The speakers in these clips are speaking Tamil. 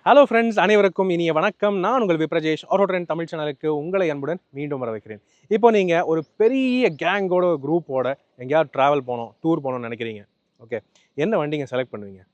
ஹலோ ஃப்ரெண்ட்ஸ், அனைவருக்கும் இனிய வணக்கம். நான் உங்கள் விப்ரஜேஷ் ஆட்டோ ட்ரெண்ட் தமிழ் சேனலுக்கு உங்களை அன்புடன் மீண்டும் வர வைக்கிறேன். இப்போ நீங்கள் ஒரு பெரிய கேங்கோட குரூப்போட எங்கேயாவது ட்ராவல் போகணும், டூர் போகணும்னு நினைக்கிறீங்க. ஓகே, என்ன வண்டிங்க செலக்ட் பண்ணுவீங்க?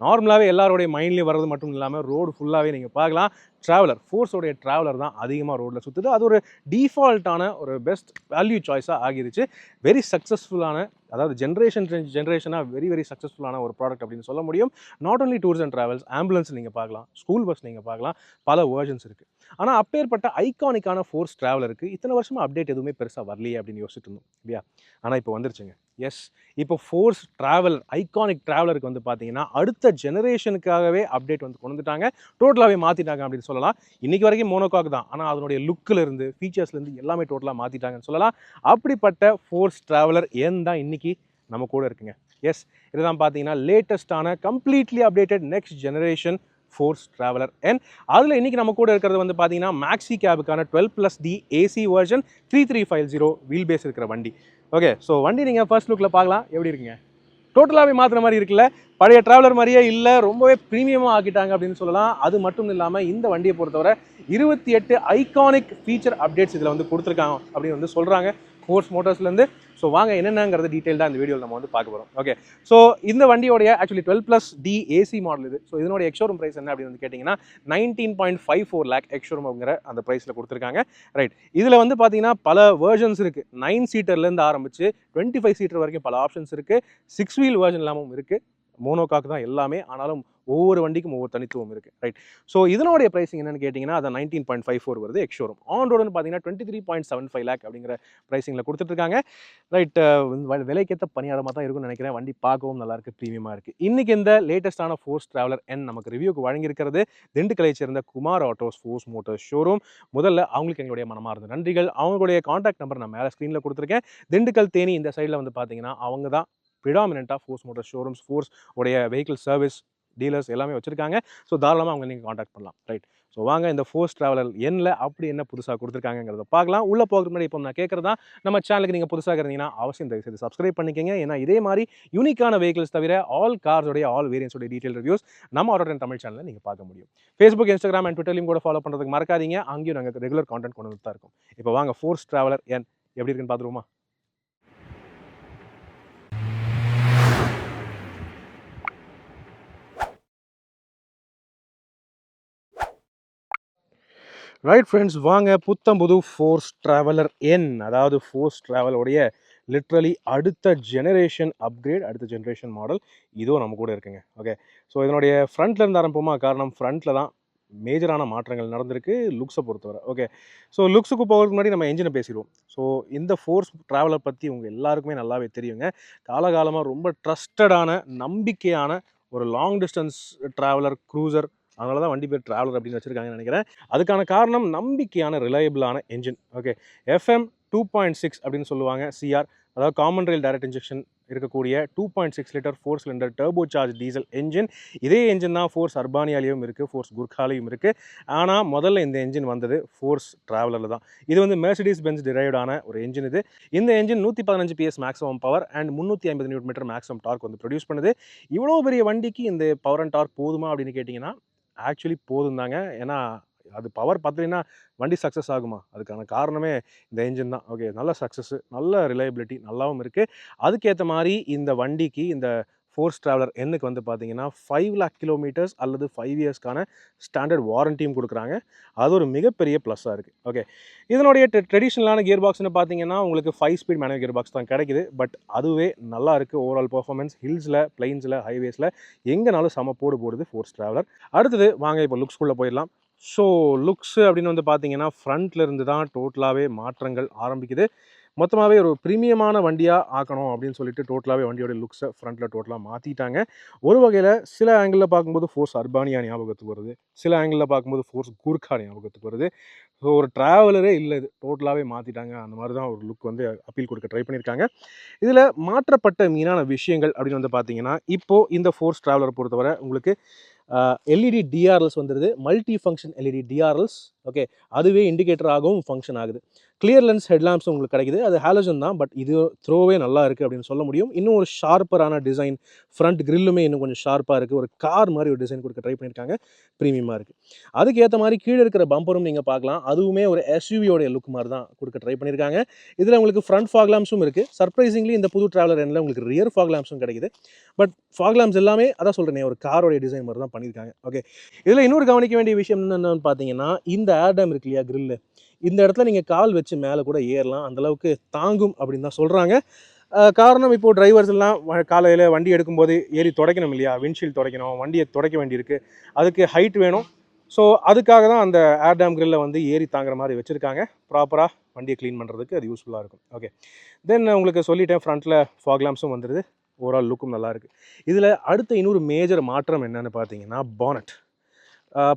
நார்மலாகவே எல்லாருடைய மைண்ட்லேயும் வர்றது மட்டும் இல்லாமல் ரோடு ஃபுல்லாகவே நீங்கள் பார்க்கலாம், ட்ராவலர் ஃபோர்ஸோடைய ட்ராவலர் தான் அதிகமாக ரோட்டில் சுற்றுது. அது ஒரு டிஃபால்ட்டான ஒரு பெஸ்ட் வேல்யூ சாய்ஸாக ஆகிருச்சு. வெரி சக்ஸஸ்ஃபுல்லான, அதாவது ஜென்ரேஷனாக வெரி சக்ஸஸ்ஃபுல்லான ஒரு ப்ராடக்ட் அப்படின்னு சொல்ல முடியும். Not only tours and travels, ambulance நீங்கள் பார்க்கலாம், ஸ்கூல் பஸ் நீங்கள் பார்க்கலாம், பல வேர்ஷன்ஸ் இருக்குது. ஆனால் அப்பேற்பட்ட ஐகானிக்கான ஃபோர்ஸ் ட்ராவலருக்கு இத்தனை வருஷமாக அப்டேட் எதுவுமே பெருசாக வரலையே அப்படின்னு யோசிச்சுட்டு இருந்தோம் இல்லையா? ஆனால் இப்போ வந்துருச்சுங்க. எஸ், இப்போ ஃபோர்ஸ் ட்ராவல் ஐகானிக் ட்ராவலருக்கு வந்து பார்த்தீங்கன்னா அடுத்த ஜெனரேஷனுக்காகவே அப்டேட் வந்து கொண்டு வந்துட்டாங்க, டோட்டலாகவே மாற்றிட்டாங்க அப்படின்னு சொல்லலாம். இன்றைக்கி வரைக்கும் மோனோகாக் தான், ஆனால் அதனுடைய லுக்கிலேருந்து ஃபீச்சர்ஸ்லேருந்து எல்லாமே டோட்டலாக மாற்றிட்டாங்கன்னு சொல்லலாம். அப்படிப்பட்ட ஃபோர்ஸ் ட்ராவலர் ஏன் தான் இன்றைக்கி நம்ம கூட இருக்குங்க. எஸ், இதுதான் பார்த்தீங்கன்னா லேட்டஸ்டான completely updated next generation Force Traveller என். அதில் இன்றைக்கி நம்ம கூட இருக்கிறது வந்து பார்த்தீங்கன்னா மேக்ஸி கேபுக்கான 12+D AC version 3350 wheel base இருக்கிற வண்டி. ஓகே, ஸோ வண்டி நீங்கள் ஃபர்ஸ்ட் லுக்கில் பார்க்கலாம். எப்படி இருக்குங்க? டோட்டலாகவே மாற்றுற மாதிரி இருக்குல்ல, பழைய ட்ராவலர் மாதிரியே இல்லை, ரொம்பவே ப்ரீமியமாக ஆக்கிட்டாங்க அப்படின்னு சொல்லலாம். அது மட்டும் இல்லாமல் இந்த வண்டியை பொறுத்தவரை 28 ஐகானிக் ஃபீச்சர் அப்டேட்ஸ் இதில் வந்து கொடுத்துருக்காங்க அப்படின்னு வந்து சொல்கிறாங்க ஃபோர்ஸ் மோட்டார்ஸ்லேருந்து. ஸோ வாங்க என்னென்னங்கிறது டீட்டெயில்டாக இந்த வீடியோவில் நம்ம வந்து பார்க்க போகிறோம். ஓகே, ஸோ இந்த வண்டியோடைய ஆக்சுவலி 12+D ஏசி மாடல் இது. ஸோ இதனுடைய எக்ஸ்ஷோரூம் ப்ரைஸ் என்ன அப்படின்னு வந்து கேட்டிங்கன்னா 19.54 lakh எக்ஸ்ஷோரூம்ங்கிற அந்த ப்ரைஸில் கொடுத்துருக்காங்க. ரைட், இதில் வந்து பார்த்தீங்கன்னா பல வேர்ஷன்ஸ் இருக்குது. 9 சீட்டர்லேருந்து ஆரம்பித்து 25 சீட்டர் வரைக்கும் பல ஆப்ஷன்ஸ் இருக்குது. 6 வீல் வேர்ஷன் இல்லாமல் இருக்குது. மோனோகாக் தான் எல்லாமே, ஆனாலும் ஒவ்வொரு வண்டிக்கும் ஒவ்வொரு தனித்துவம் இருக்குது. ரைட், ஸோ இதனுடைய ப்ரைஸிங் என்னென்னு கேட்டிங்கன்னா அது 19.54 வருது எக்ஸ்ஷோரூம். ஆன் ரோடுன்னு பார்த்தீங்கன்னா 23.75 lakh அப்படிங்கிற ப்ரைஸிங்கில் கொடுத்துட்ருக்காங்க. ரைட், விலைக்கேற்ற பணியாரமாக தான் இருக்கும்னு நினைக்கிறேன். வண்டி பார்க்கவும் நல்லாயிருக்கு, ப்ரீமியமாக இருக்குது. இன்றைக்கி இந்த லேட்டஸ்ட்டான ஃபோர்ஸ் ட்ராவலர் என் நமக்கு ரிவ்யூக்கு வழங்கியிருக்கிறது திண்டுக்கலையை சேர்ந்த Kumar autos force motors showroom. முதல்ல அவங்களுக்கு எங்களுடைய மனமார்ந்த நன்றிகள். அவங்களுடைய காண்டாக்ட் நம்பர் நான் மேலே ஸ்க்ரீனில் கொடுத்துருக்கேன். திண்டுக்கல் தேனி இந்த சைடில் வந்து பார்த்தீங்கன்னா அவங்க தான் ப்ரிடாமினெண்ட்டாக ஃபோர்ஸ் மோட்டர் ஷோரூம்ஸ், ஃபோர்ஸ் உடைய வெஹிக்கிள் சர்வீஸ் டீலர்ஸ் எல்லாமே வச்சுருக்காங்க. ஸோ தாராளமாக அவங்க நீங்கள் காண்டாக்ட் பண்ணலாம். ரைட், ஸோ வாங்க இந்த ஃபோர்ஸ் ட்ராவலர் எண்ணில் அப்படி என்ன புதுசாக கொடுத்துருக்காங்கிறத பார்க்கலாம். உள்ளே போகிறதுக்கு முன்னாடி இப்போ நான் கேட்குறதா, நம்ம சேனலுக்கு நீங்கள் புதுசாக இருந்தீங்கன்னா அவசியம் தயவுசெய்து சப்ஸ்கிரைப் பண்ணிக்கங்க. ஏன்னா இதே மாதிரி யூனிக்கான வெஹிக்கிள்ஸ் தவிர ஆல் கார்ஸோடைய ஆல் வேரியன்ஸோட டீட்டெயில் ரிவ்யூஸ் நம்ம ஆட்டோ ட்ரெண்ட் தமிழ் சேனலில் நீங்கள் பார்க்க முடியும். ஃபேஸ்புக், இன்ஸ்டாகிராம் அண்ட் ட்விட்டர்லையும் கூட ஃபாலோ பண்ணுறதுக்கு மறக்காதீங்க. அங்கேயும் நாங்கள் ரெகுலர் கான்டென்ட் கொண்டு வந்து தான் இருக்கும். இப்போ வாங்க ஃபோர்ஸ் ட்ராவலர் என் எப்படி இருக்குன்னு பார்த்துருவோமா? ரைட் ஃப்ரெண்ட்ஸ், வாங்க புத்தம்புது ஃபோர்ஸ் ட்ராவலர் என், அதாவது ஃபோர்ஸ் ட்ராவலோடைய லிட்ரலி அடுத்த ஜெனரேஷன் அப்கிரேட், அடுத்த ஜெனரேஷன் மாடல் இதுவும் நம்ம கூட இருக்குங்க. ஓகே, ஸோ இதனுடைய ஃப்ரண்ட்லேருந்து ஆரம்பமா, காரணம் ஃப்ரண்ட்டில் தான் மேஜரான மாற்றங்கள் நடந்திருக்கு லுக்ஸை பொறுத்தவரை. ஓகே, ஸோ லுக்ஸுக்கு போகிறதுக்கு முன்னாடி நம்ம என்ஜினை பேசிடுவோம். ஸோ இந்த ஃபோர்ஸ் ட்ராவலர் பற்றி உங்கள் எல்லாருக்குமே நல்லாவே தெரியுங்க. காலகாலமாக ரொம்ப ட்ரஸ்டடான, நம்பிக்கையான ஒரு லாங் டிஸ்டன்ஸ் ட்ராவலர், க்ரூசர், அதனால தான் வண்டி பேர் ட்ராவலர் அப்படின்னு வச்சுருக்காங்கன்னு நினைக்கிறேன். அதுக்கான காரணம் நம்பிக்கையான ரிலையபிளான என்ஜின். ஓகே, FM 2.6 அப்படின்னு சொல்லுவாங்க, சிஆர், அதாவது காமன் ரெயில் டைரக்ட் இன்ஜெக்ஷன் இருக்கக்கூடிய 2.6 litre 4 cylinder turbo charge diesel engine. இதே என்ஜின் தான் ஃபோர்ஸ் அர்பானியாலையும் இருக்குது, ஃபோர்ஸ் குர்காலையும் இருக்குது. ஆனால் முதல்ல இந்த என்ஜின் வந்தது ஃபோர்ஸ் ட்ராவலரில் தான். இது வந்து மெர்சிடிஸ் பென்ஸ் டிரைவ்டான ஒரு என்ஜின் இது. இந்த engine 115 PS maximum power and 350 Newton maximum dark வந்து ப்ரொடியூஸ் பண்ணுது. இவ்வளோ பெரிய வண்டிக்கு இந்த பவர் அண்ட் டார்க் போதுமா அப்படின்னு கேட்டிங்கன்னா ஆக்சுவலி போதும் தாங்க. ஏன்னா அது பவர் பத்தலைன்னா வண்டி சக்ஸஸ் ஆகுமா? அதுக்கான காரணமே இந்த என்ஜின் தான். ஓகே, நல்ல சக்ஸஸ்ஸு, நல்ல ரிலையபிலிட்டி நல்லாவும் இருக்குது. அதுக்கேற்ற மாதிரி இந்த வண்டிக்கு, இந்த ஃபோர்ஸ் ட்ராவலர் எண்ணுக்கு வந்து பார்த்தீங்கன்னா 5 lakh கிலோமீட்டர்ஸ் அல்லது 5 இயர்ஸ்க்கான ஸ்டாண்டர்ட் வாரண்டியும் கொடுக்குறாங்க. அது ஒரு மிகப்பெரிய ப்ளஸ்ஸாக இருக்குது. ஓகே, இதனுடைய ட்ரெடிஷ்னலான கியர் பாக்ஸ்னு பார்த்தீங்கன்னா உங்களுக்கு 5 ஸ்பீட் மேனுவல் கியர் பாக்ஸ் தான் கிடைக்குது. பட் அதுவே நல்லா இருக்குது. ஓவரால் பர்ஃபார்மன்ஸ் ஹில்ஸில், பிளைன்ஸில், ஹைவேஸில் எங்கேனாலும் சம போடுது ஃபோர்ஸ் ட்ராவலர். அடுத்தது வாங்க இப்போ லுக்ஸ்குள்ளே போயிடலாம். ஸோ லுக்ஸு அப்படின்னு வந்து பார்த்தீங்கன்னா ஃப்ரண்ட்லேருந்து தான் டோட்டலாகவே மாற்றங்கள் ஆரம்பிக்குது. மொத்தமாகவே ஒரு ப்ரீமியமான வண்டியாக ஆக்கணும் அப்படின்னு சொல்லிட்டு டோட்டலாகவே வண்டியோட லுக்ஸை ஃப்ரண்ட்டில் டோட்டலாக மாற்றிட்டாங்க. ஒரு வகையில் சில ஆங்கிளில் பார்க்கும்போது ஃபோர்ஸ் அர்பானியா ஞாபகத்துக்கு வருது, சில ஆங்கிளில் பார்க்கும்போது ஃபோர்ஸ் குர்கா ஞாபகத்துக்கு வருது. ஸோ ஒரு ட்ராவலரே இல்லை, இது டோட்டலாகவே மாற்றிட்டாங்க. அந்த மாதிரி தான் ஒரு லுக் வந்து அப்பீல் கொடுக்க ட்ரை பண்ணியிருக்காங்க. இதில் மாற்றப்பட்ட மீனான விஷயங்கள் அப்படின்னு வந்து பார்த்தீங்கன்னா, இப்போது இந்த ஃபோர்ஸ் ட்ராவலரை பொறுத்தவரை உங்களுக்கு எல்இடி டிஆர்எல்ஸ் வந்துடுது. Multi function LED DRLs okay, அதுவே இண்டிகேட்டராகவும் ஃபங்க்ஷன் ஆகுது. கிளியர் லென்ஸ் ஹெட்லாம்ப்ஸ் உங்களுக்கு கிடைக்குது. அது ஹாலோஜன் தான், பட் இது த்ரோவே நல்லா இருக்குது அப்படின்னு சொல்ல முடியும். இன்னும் ஒரு ஷார்ப்பரான டிசைன், ஃப்ரண்ட் கிரில்லுமே இன்னும் கொஞ்சம் ஷார்ப்பாக இருக்குது. ஒரு கார் மாதிரி ஒரு டிசைன் கொடுக்க ட்ரை பண்ணியிருக்காங்க. ப்ரீமியமாக இருக்குது. அதுக்கேற்ற மாதிரி கீழே இருக்கிற பம்பரும் நீங்கள் பார்க்கலாம். அதுவுமே ஒரு எஸ்யூவியோடைய லுக் மாதிரி தான் கொடுக்க ட்ரை பண்ணியிருக்காங்க. இதில் உங்களுக்கு ஃப்ரண்ட் ஃபாக் லாம்ப்ஸும் இருக்குது. சர்ப்ரைசிங்லி இந்த புது ட்ராவலர் எண்ணில் உங்களுக்கு ரியர் ஃபாக் லாம்ப்ஸும் கிடைக்குது. பட் ஃபாக் லாம்ப்ஸ் எல்லாமே அதான் சொல்கிறேன், ஒரு காரோடைய டிசைன் மாதிரி தான் பண்ணியிருக்காங்க. ஓகே, இதில் இன்னொரு கவனிக்க வேண்டிய விஷயம் என்னென்னு பார்த்தீங்கன்னா, இந்த ஏர்டம் இருக்கு இல்லையா, கிரில்லு, இந்த இடத்துல நீங்கள் கால் வச்சு மேலே கூட ஏறலாம், அந்தளவுக்கு தாங்கும் அப்படின்னு தான் சொல்கிறாங்க. காரணம், இப்போது டிரைவர்ஸ் எல்லாம் காலையில் வண்டி எடுக்கும்போது ஏறி துடைக்கணும் இல்லையா, விண்ட்ஷீல்ட் துடைக்கணும், வண்டியை துடைக்க வேண்டியிருக்கு, அதுக்கு ஹைட் வேணும். ஸோ அதுக்காக தான் அந்த ஏர்டம் கிரில்லை வந்து ஏறி தாங்குற மாதிரி வச்சுருக்காங்க. ப்ராப்பராக வண்டியை க்ளீன் பண்ணுறதுக்கு அது யூஸ்ஃபுல்லாக இருக்கும். ஓகே, தென் உங்களுக்கு சொல்லிட்டேன், ஃப்ரண்ட்டில் ஃபாக் லாம்ப்ஸும் வந்துடுது. ஓவரால் லுக்கும் நல்லாயிருக்கு. இதில் அடுத்த இன்னொரு மேஜர் மாற்றம் என்னென்னு பார்த்தீங்கன்னா, பானட்.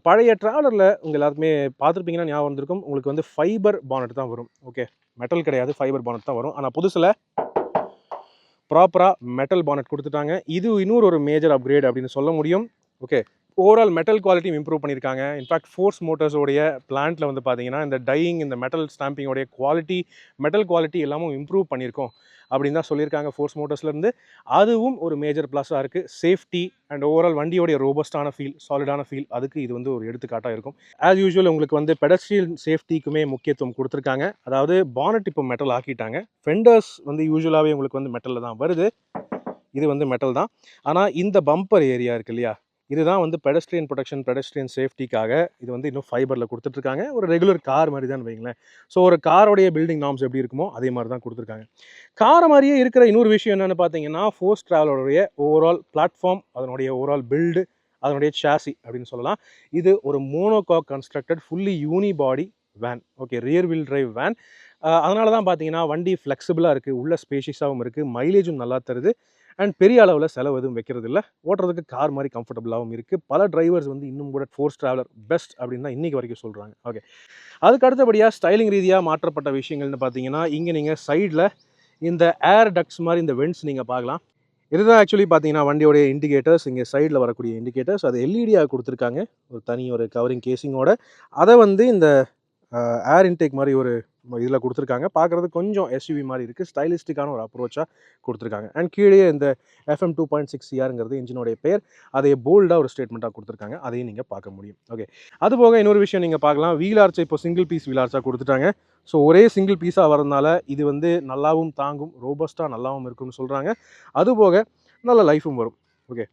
பழைய ட்ராவலரில் உங்கள் எல்லாருக்குமே பார்த்துருப்பீங்கன்னா ஞாபகம் வந்திருக்கும், உங்களுக்கு வந்து ஃபைபர் பானட் தான் வரும். ஓகே, மெட்டல் கிடையாது, ஃபைபர் பானட் தான் வரும். ஆனால் புதுசில் ப்ராப்பராக மெட்டல் பானட் கொடுத்துட்டாங்க. இது இன்னொரு ஒரு மேஜர் அப்கிரேட் அப்படின்னு சொல்ல முடியும். ஓகே, ஓவரால் மெட்டல் குவாலிட்டியும் இம்ப்ரூவ் பண்ணியிருக்காங்க. இன்ஃபேக்ட் ஃபோர்ஸ் மோட்டர்ஸோடைய பிளான்ட்டில் வந்து பார்த்தீங்கன்னா, இந்த டையிங், இந்த மெட்டல் ஸ்டாம்பிங்கோடைய குவாலிட்டி, மெட்டல் குவாலிட்டி எல்லாமும் இம்ப்ரூவ் பண்ணியிருக்கோம் அப்படின்னு தான் சொல்லியிருக்காங்க ஃபோர்ஸ் மோட்டர்ஸ்லேருந்து. அதுவும் ஒரு மேஜர் ப்ளஸ்ஸாக இருக்குது. சேஃப்டி அண்ட் ஓவரால் வண்டியோடைய ரோபஸ்டான ஃபீல், சாலிடான ஃபீல், அதுக்கு இது வந்து ஒரு எடுத்துக்காட்டாக இருக்கும். ஆஸ் யூஸ்வல் உங்களுக்கு வந்து பெடஸ்ட்ரியல் சேஃப்டிக்குமே முக்கியத்துவம் கொடுத்துருக்காங்க. அதாவது பானட் இப்போ மெட்டல் ஆக்கிட்டாங்க. ஃபெண்டர்ஸ் வந்து யூஸ்வலாகவே உங்களுக்கு வந்து மெட்டலில் தான் வருது. இது வந்து மெட்டல் தான். ஆனால் இந்த பம்பர் ஏரியா இருக்குது இல்லையா, இதுதான் வந்து பெடஸ்ட்ரியன் ப்ரொடெக்ஷன், பெடஸ்ட்ரியன் சேஃப்டிக்காக இது வந்து இன்னும் ஃபைபரில் கொடுத்துட்ருக்காங்க. ஒரு ரெகுலர் கார் மாதிரி தான் வைங்களேன். ஸோ ஒரு காரோடைய பில்டிங் நார்ம்ஸ் எப்படி இருக்குமோ அதே மாதிரி தான் கொடுத்துருக்காங்க. காரை மாதிரியே இருக்கிற இன்னொரு விஷயம் என்னென்னு பார்த்தீங்கன்னா, ஃபோர்ஸ் ட்ராவலருடைய ஓவரால் பிளாட்ஃபார்ம், அதனுடைய ஓவரால் பில்டு, அதனுடைய சாசி அப்படின்னு சொல்லலாம். இது ஒரு monocoque constructed fully unibody van. Okay, rear wheel drive van. அதனால தான் பார்த்தீங்கன்னா வண்டி ஃப்ளெக்சிபிளாக இருக்குது, உள்ள ஸ்பேஷியஸாகவும் இருக்குது, மைலேஜும் நல்லா தருது, அண்ட் பெரிய அளவில் செலவு எதுவும் வைக்கிறது இல்லை. ஓட்டுறதுக்கு கார் மாதிரி கம்ஃபர்டபுளாகவும் இருக்குது. பல டிரைவர்ஸ் வந்து இன்னும் கூட ஃபோர்ஸ் ட்ராவலர் பெஸ்ட் அப்படின்னு தான் இன்றைக்கி வரைக்கும் சொல்கிறாங்க. ஓகே, அதுக்கு அடுத்தபடியாக ஸ்டைலிங் ரீதியாக மாற்றப்பட்ட விஷயங்கள்னு பார்த்தீங்கன்னா, இங்கே நீங்கள் சைடில் இந்த ஏர் டக்ஸ் மாதிரி இந்த வெண்ட்ஸ் நீங்கள் பார்க்கலாம். இதுதான் ஆக்சுவலி பார்த்தீங்கன்னா வண்டியோடைய இண்டிகேட்டர்ஸ். இங்கே சைடில் வரக்கூடிய இண்டிகேட்டர்ஸ் அது எல்இடியாக கொடுத்துருக்காங்க, ஒரு தனி ஒரு கவரிங் கேசிங்கோட. அதை வந்து இந்த ஏர் இன்டேக் மாதிரி ஒரு இதில் கொடுத்துருக்காங்க. பார்க்குறது கொஞ்சம் எஸ்யூவி மாதிரி இருக்குது, ஸ்டைலிஸ்டிக்கான ஒரு அப்ரோச்சாக கொடுத்துருக்காங்க. அண்ட் கீழே இந்த FM 2.6 CRங்கிறது இன்ஜினோடைய பேர், அதை போல்டாக ஒரு ஸ்டேட்மெண்ட்டாக கொடுத்துருக்காங்க. அதையும் நீங்கள் பார்க்க முடியும். ஓகே, அதுபோக இன்னொரு விஷயம் நீங்கள் பார்க்கலாம், வீல் ஆர்ச்சை இப்போ சிங்கிள் பீஸ் வீல் ஆர்ச்சாக கொடுத்துட்டாங்க. ஸோ ஒரே சிங்கிள் பீஸாக வரதுனால இது வந்து நல்லாவும் தாங்கும், ரோபஸ்ட்டாக நல்லாவும் இருக்கும்னு சொல்கிறாங்க. அதுபோக நல்ல லைஃபும் வரும். Okay,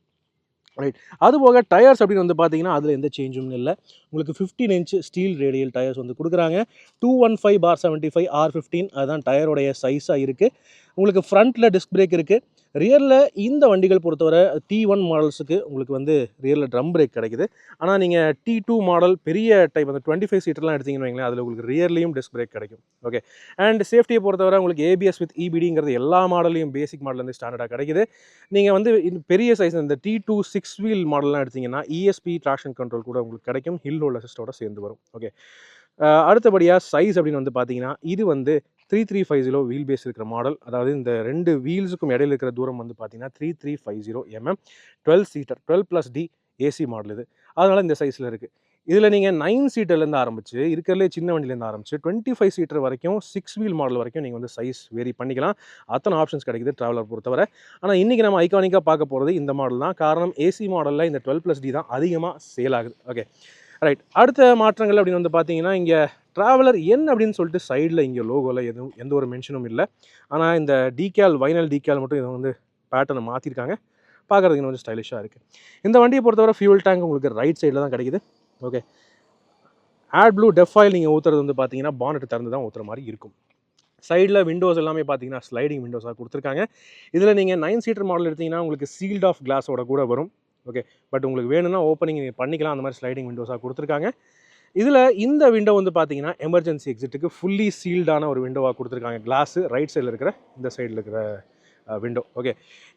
right. அதுபோக டயர்ஸ் அப்படின்னு வந்து பார்த்தீங்கன்னா அதில் எந்த சேஞ்சும் இல்லை. உங்களுக்கு 15 இன்ச் ஸ்டீல் ரேடியல் டயர்ஸ் வந்து கொடுக்குறாங்க. 215/75 R15 அதுதான் டயரோடைய சைஸாக இருக்குது. உங்களுக்கு ஃப்ரண்ட்டில் டிஸ்க் பிரேக் இருக்குது. ரியரில் இந்த வண்டிகள் பொறுத்தவரை T1 மாடல்ஸுக்கு உங்களுக்கு வந்து ரியரில் ட்ரம் பிரேக் கிடைக்குது. ஆனால் நீங்கள் T2 மாடல் பெரிய டைப் அந்த 25 சீட்டர்லாம் எடுத்திங்கன்னு வைங்களேன், அதில் உங்களுக்கு ரியர்லேயும் டிஸ்க் பிரேக் கிடைக்கும். ஓகே, அண்ட் சேஃப்டியை பொறுத்தவரை உங்களுக்கு ABS வித் EBDங்கிறது எல்லா மாடல்லையும் பேசிக் மாடல்லேருந்து ஸ்டாண்டர்டாக கிடைக்குது. நீங்கள் வந்து பெரிய சைஸ் இந்த T2 6 வீல் மாடல்லாம் எடுத்திங்கன்னா ESP ட்ராக்ஷன் கண்ட்ரோல் கூட உங்களுக்கு கிடைக்கும், ஹில் ஹோல்ட் அசிஸ்டோட சேர்ந்து வரும். ஓகே, அடுத்தபடியாக சைஸ் அப்படின்னு வந்து பார்த்தீங்கன்னா இது வந்து 3350 வீல் பேஸ் இருக்கிற மாடல். அதாவது இந்த ரெண்டு வீல்ஸுக்கும் இடையில இருக்கிற தூரம் வந்து பார்த்தீங்கன்னா 3350 mm, 12 seater 12+D AC model இது. அதனால் இந்த சைஸில் இருக்குது. இதில் நீங்கள் 9 சீட்டர்லேருந்து ஆரம்பிச்சு இருக்கிறதுலே சின்ன வண்டியிலேருந்து ஆரம்பிச்சு 25 சீட்டர் வரைக்கும் 6 வீல் மாடல் வரைக்கும் நீங்கள் வந்து சைஸ் வேரி பண்ணிக்கலாம். அத்தனை ஆப்ஷன்ஸ் கிடைக்குது ட்ராவலர் பொறுத்தவரை. ஆனால் இன்றைக்கி நம்ம ஐகானிக்காக பார்க்க போகிறது இந்த மாடல் தான். காரணம் ஏசி மாடலில் இந்த 12+D தான் அதிகமாக சேல் ஆகுது. Okay, right. அடுத்த மாற்றங்கள் அப்படின்னு வந்து பார்த்தீங்கன்னா, இங்கே ட்ராவலர் என் அப்படின்னு சொல்லிட்டு சைடில் இங்கே லோகோவில் எந்த ஒரு மென்ஷனும் இல்லை. ஆனால் இந்த டீகேல், வைனல் டீகேல் மட்டும் இதை வந்து பேட்டர்னை மாற்றிருக்காங்க. பார்க்குறதுக்கு கொஞ்சம் ஸ்டைலிஷாக இருக்குது. இந்த வண்டியை பொறுத்தவரை ஃபியூல் டேங்க் உங்களுக்கு ரைட் சைடில் தான் கிடைக்குது. Okay, AdBlue DEF oil நீங்கள் ஊற்றுறது வந்து பார்த்தீங்கன்னா பானட் திறந்து தான் ஊற்றுற மாதிரி இருக்கும். சைடில் விண்டோஸ் எல்லாமே பார்த்தீங்கன்னா ஸ்லைடிங் விண்டோஸாக கொடுத்துருக்காங்க. இதில் நீங்கள் 9 சீட்டர் மாடல் எடுத்திங்கன்னா உங்களுக்கு சீல்ட் ஆஃப் கிளாஸோட கூட வரும். ஓகே, பட் உங்களுக்கு வேணும்னா ஓப்பனிங் பண்ணிக்கலாம். அந்த மாதிரி ஸ்லைடிங் விண்டோஸாக கொடுத்துருக்காங்க. இதில் இந்த விண்டோ வந்து பார்த்தீங்கன்னா எமர்ஜென்சி எக்ஸிட்டுக்கு ஃபுல்லி சீல்டான ஒரு விண்டோவாக கொடுத்துருக்காங்க. கிளாஸு ரைட் சைடில் இருக்கிற இந்த சைடில் இருக்கிற விண்டோ. ஓகே,